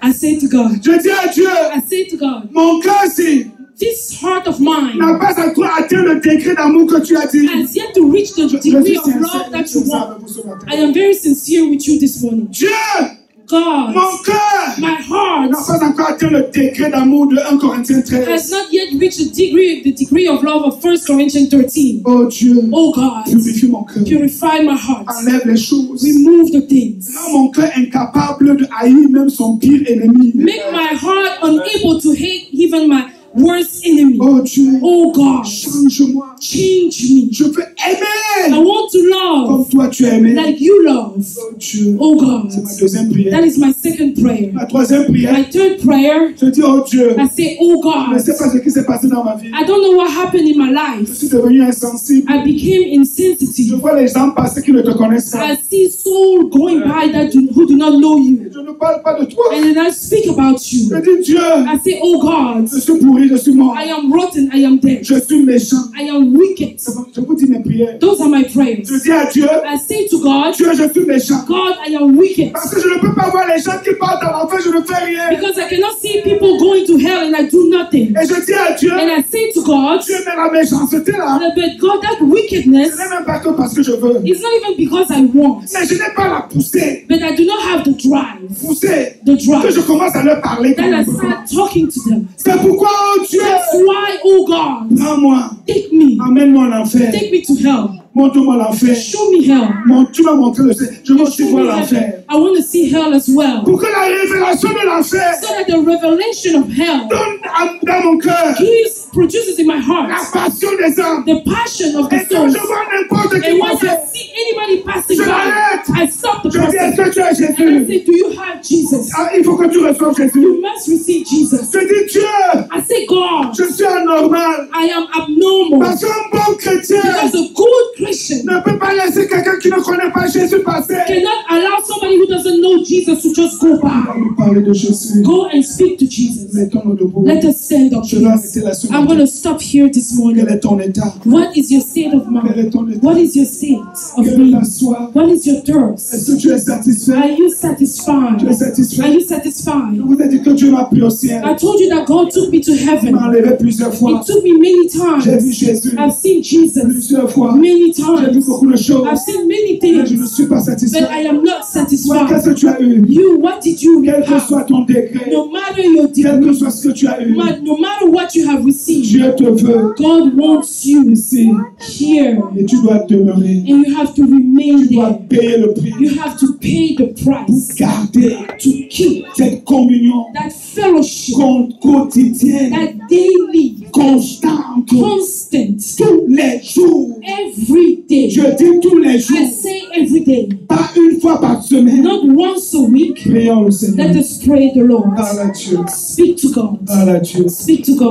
[SPEAKER 1] I say to God,
[SPEAKER 2] je dis à Dieu,
[SPEAKER 1] I say to God,
[SPEAKER 2] mon cœur, c'est
[SPEAKER 1] this heart of mine
[SPEAKER 2] n'a pas encore atteint le degré d'amour que tu as dit.
[SPEAKER 1] has yet to reach the degree of love that you want. I am very sincere with you this morning.
[SPEAKER 2] Dieu,
[SPEAKER 1] God,
[SPEAKER 2] mon cœur
[SPEAKER 1] my heart
[SPEAKER 2] n'a pas encore atteint le degré d'amour de 1 Corinthiens 13.
[SPEAKER 1] has not yet reached the degree of love of 1 Corinthians 13.
[SPEAKER 2] Oh Dieu,
[SPEAKER 1] Oh God,
[SPEAKER 2] purifie mon cœur.
[SPEAKER 1] purify my heart.
[SPEAKER 2] Enlève les choses.
[SPEAKER 1] Remove the things.
[SPEAKER 2] Non, mon cœur incapable de haïr même son pire ennemi.
[SPEAKER 1] Make my heart unable to hate even my worst enemy.
[SPEAKER 2] Oh Dieu,
[SPEAKER 1] Oh God,
[SPEAKER 2] change-moi.
[SPEAKER 1] change me.
[SPEAKER 2] Je veux
[SPEAKER 1] I
[SPEAKER 2] aimer
[SPEAKER 1] want to
[SPEAKER 2] comme
[SPEAKER 1] love
[SPEAKER 2] toi tu as aimé.
[SPEAKER 1] like you love.
[SPEAKER 2] Oh Dieu,
[SPEAKER 1] Oh God,
[SPEAKER 2] c'est ma deuxième prière.
[SPEAKER 1] that is my second prayer.
[SPEAKER 2] Ma troisième prière,
[SPEAKER 1] My third prayer,
[SPEAKER 2] je dis, oh Dieu,
[SPEAKER 1] I say, oh
[SPEAKER 2] je ne
[SPEAKER 1] God,
[SPEAKER 2] sais pas ce qui s'est passé dans ma vie.
[SPEAKER 1] I don't know what happened in my
[SPEAKER 2] Je
[SPEAKER 1] life.
[SPEAKER 2] suis devenu insensible.
[SPEAKER 1] I became
[SPEAKER 2] Je
[SPEAKER 1] insensitive.
[SPEAKER 2] vois les gens passer qui ne te connaissent pas.
[SPEAKER 1] I see souls going by who do not know you.
[SPEAKER 2] Je ne parle pas de toi.
[SPEAKER 1] And then I speak about you.
[SPEAKER 2] Je dis, Dieu,
[SPEAKER 1] I say, oh God,
[SPEAKER 2] je suis pourri, je suis mort.
[SPEAKER 1] I am rotten, I am dead.
[SPEAKER 2] Je suis méchant.
[SPEAKER 1] I am wicked.
[SPEAKER 2] Je vous dis mes prières.
[SPEAKER 1] Those are my prayers.
[SPEAKER 2] Je dis à Dieu,
[SPEAKER 1] I say to God,
[SPEAKER 2] Dieu, je suis méchant.
[SPEAKER 1] God, I am wicked.
[SPEAKER 2] Parce que je ne peux pas voir les gens qui partent à l'enfer, je ne fais rien.
[SPEAKER 1] Because I cannot see people going to hell and I do nothing.
[SPEAKER 2] Et je dis à Dieu,
[SPEAKER 1] And I say to God,
[SPEAKER 2] Dieu, mais la méchanceté là,
[SPEAKER 1] but God, that
[SPEAKER 2] ce
[SPEAKER 1] wickedness
[SPEAKER 2] n'est même pas que parce que je veux.
[SPEAKER 1] is not even because I want.
[SPEAKER 2] Mais je n'ai pas la poussée.
[SPEAKER 1] But I do not have the drive.
[SPEAKER 2] Poussée.
[SPEAKER 1] The
[SPEAKER 2] Que
[SPEAKER 1] drive.
[SPEAKER 2] je commence à leur parler.
[SPEAKER 1] Then I start talking to them.
[SPEAKER 2] C'est pourquoi, oh Dieu,
[SPEAKER 1] That's why, oh God,
[SPEAKER 2] prends-moi.
[SPEAKER 1] take me.
[SPEAKER 2] Amène-moi en enfer.
[SPEAKER 1] Take me to hell.
[SPEAKER 2] Montre-moi l'enfer.
[SPEAKER 1] Show me hell.
[SPEAKER 2] Tu m'as montré le ciel. Je veux aussi
[SPEAKER 1] Show
[SPEAKER 2] voir
[SPEAKER 1] me
[SPEAKER 2] l'enfer.
[SPEAKER 1] heaven. I want to see hell as well.
[SPEAKER 2] Pour que la révélation de l'enfer
[SPEAKER 1] So that the revelation of hell
[SPEAKER 2] donne dans mon cœur
[SPEAKER 1] produces in my heart
[SPEAKER 2] la passion des hommes.
[SPEAKER 1] the passion of
[SPEAKER 2] Et
[SPEAKER 1] the
[SPEAKER 2] quand
[SPEAKER 1] souls.
[SPEAKER 2] je vois n'importe qui
[SPEAKER 1] And once
[SPEAKER 2] passer,
[SPEAKER 1] I see anybody passing
[SPEAKER 2] Je
[SPEAKER 1] by,
[SPEAKER 2] l'arrête.
[SPEAKER 1] I stop the
[SPEAKER 2] je dis, est-ce
[SPEAKER 1] person.
[SPEAKER 2] que tu as
[SPEAKER 1] And I
[SPEAKER 2] Jésus?
[SPEAKER 1] say, do you have Jesus?
[SPEAKER 2] Ah, il faut que tu reçoives Jésus.
[SPEAKER 1] You must receive Jesus.
[SPEAKER 2] Je dis, Dieu,
[SPEAKER 1] I say, God,
[SPEAKER 2] je suis anormal.
[SPEAKER 1] I am abnormal.
[SPEAKER 2] Parce qu'un bon chrétien
[SPEAKER 1] Because a good Christian
[SPEAKER 2] ne peut pas laisser quelqu'un qui ne connaît pas Jésus passer.
[SPEAKER 1] cannot allow somebody who doesn't know Jesus to just go
[SPEAKER 2] On va
[SPEAKER 1] by.
[SPEAKER 2] nous parler de Jésus.
[SPEAKER 1] Go and speak to Jesus.
[SPEAKER 2] Mettons-nous debout.
[SPEAKER 1] Let us stand up,
[SPEAKER 2] Je vais
[SPEAKER 1] please.
[SPEAKER 2] arrêter la
[SPEAKER 1] I'm going
[SPEAKER 2] semaine.
[SPEAKER 1] to stop here this morning.
[SPEAKER 2] Quel est ton état?
[SPEAKER 1] What is your state of
[SPEAKER 2] Quel est
[SPEAKER 1] mind?
[SPEAKER 2] ton état?
[SPEAKER 1] What is your state of
[SPEAKER 2] Quelle est
[SPEAKER 1] being?
[SPEAKER 2] ta soif?
[SPEAKER 1] What is your thirst?
[SPEAKER 2] Est-ce que tu es satisfait?
[SPEAKER 1] Are you satisfied?
[SPEAKER 2] Tu es satisfait?
[SPEAKER 1] Are you satisfied?
[SPEAKER 2] Je vous ai dit que Dieu m'a pris au ciel.
[SPEAKER 1] I told you that God took me to
[SPEAKER 2] Il m'a
[SPEAKER 1] heaven.
[SPEAKER 2] enlevé plusieurs fois.
[SPEAKER 1] It took me many
[SPEAKER 2] J'ai vu
[SPEAKER 1] times.
[SPEAKER 2] Jésus
[SPEAKER 1] I've seen Jesus
[SPEAKER 2] plusieurs fois.
[SPEAKER 1] many
[SPEAKER 2] J'ai vu
[SPEAKER 1] times.
[SPEAKER 2] beaucoup de choses.
[SPEAKER 1] I've seen many
[SPEAKER 2] Mais je ne
[SPEAKER 1] things,
[SPEAKER 2] suis pas
[SPEAKER 1] but
[SPEAKER 2] satisfait.
[SPEAKER 1] I am not
[SPEAKER 2] Toi,
[SPEAKER 1] satisfied.
[SPEAKER 2] qu'est-ce que tu as eu?
[SPEAKER 1] You, what did you
[SPEAKER 2] Quel que
[SPEAKER 1] have?
[SPEAKER 2] soit ton degré,
[SPEAKER 1] No matter your
[SPEAKER 2] quel que
[SPEAKER 1] degree,
[SPEAKER 2] soit ce que tu as eu,
[SPEAKER 1] no matter what you have received,
[SPEAKER 2] Dieu te veut
[SPEAKER 1] God wants you
[SPEAKER 2] ici.
[SPEAKER 1] here,
[SPEAKER 2] Et tu dois demeurer.
[SPEAKER 1] and you have to remain
[SPEAKER 2] Tu dois
[SPEAKER 1] there.
[SPEAKER 2] payer le prix.
[SPEAKER 1] You have to pay the price
[SPEAKER 2] Garder
[SPEAKER 1] to keep
[SPEAKER 2] cette communion
[SPEAKER 1] that fellowship,
[SPEAKER 2] quotidienne,
[SPEAKER 1] that daily,
[SPEAKER 2] constante,
[SPEAKER 1] constant,
[SPEAKER 2] tous les jours.
[SPEAKER 1] every day.
[SPEAKER 2] Je dis tous les
[SPEAKER 1] I
[SPEAKER 2] jours,
[SPEAKER 1] say every day,
[SPEAKER 2] pas une fois par semaine.
[SPEAKER 1] not once a week.
[SPEAKER 2] Prions le Seigneur.
[SPEAKER 1] Let us pray the Lord.
[SPEAKER 2] Parle à Dieu.
[SPEAKER 1] Speak to God.
[SPEAKER 2] Parle à Dieu.
[SPEAKER 1] Speak to God.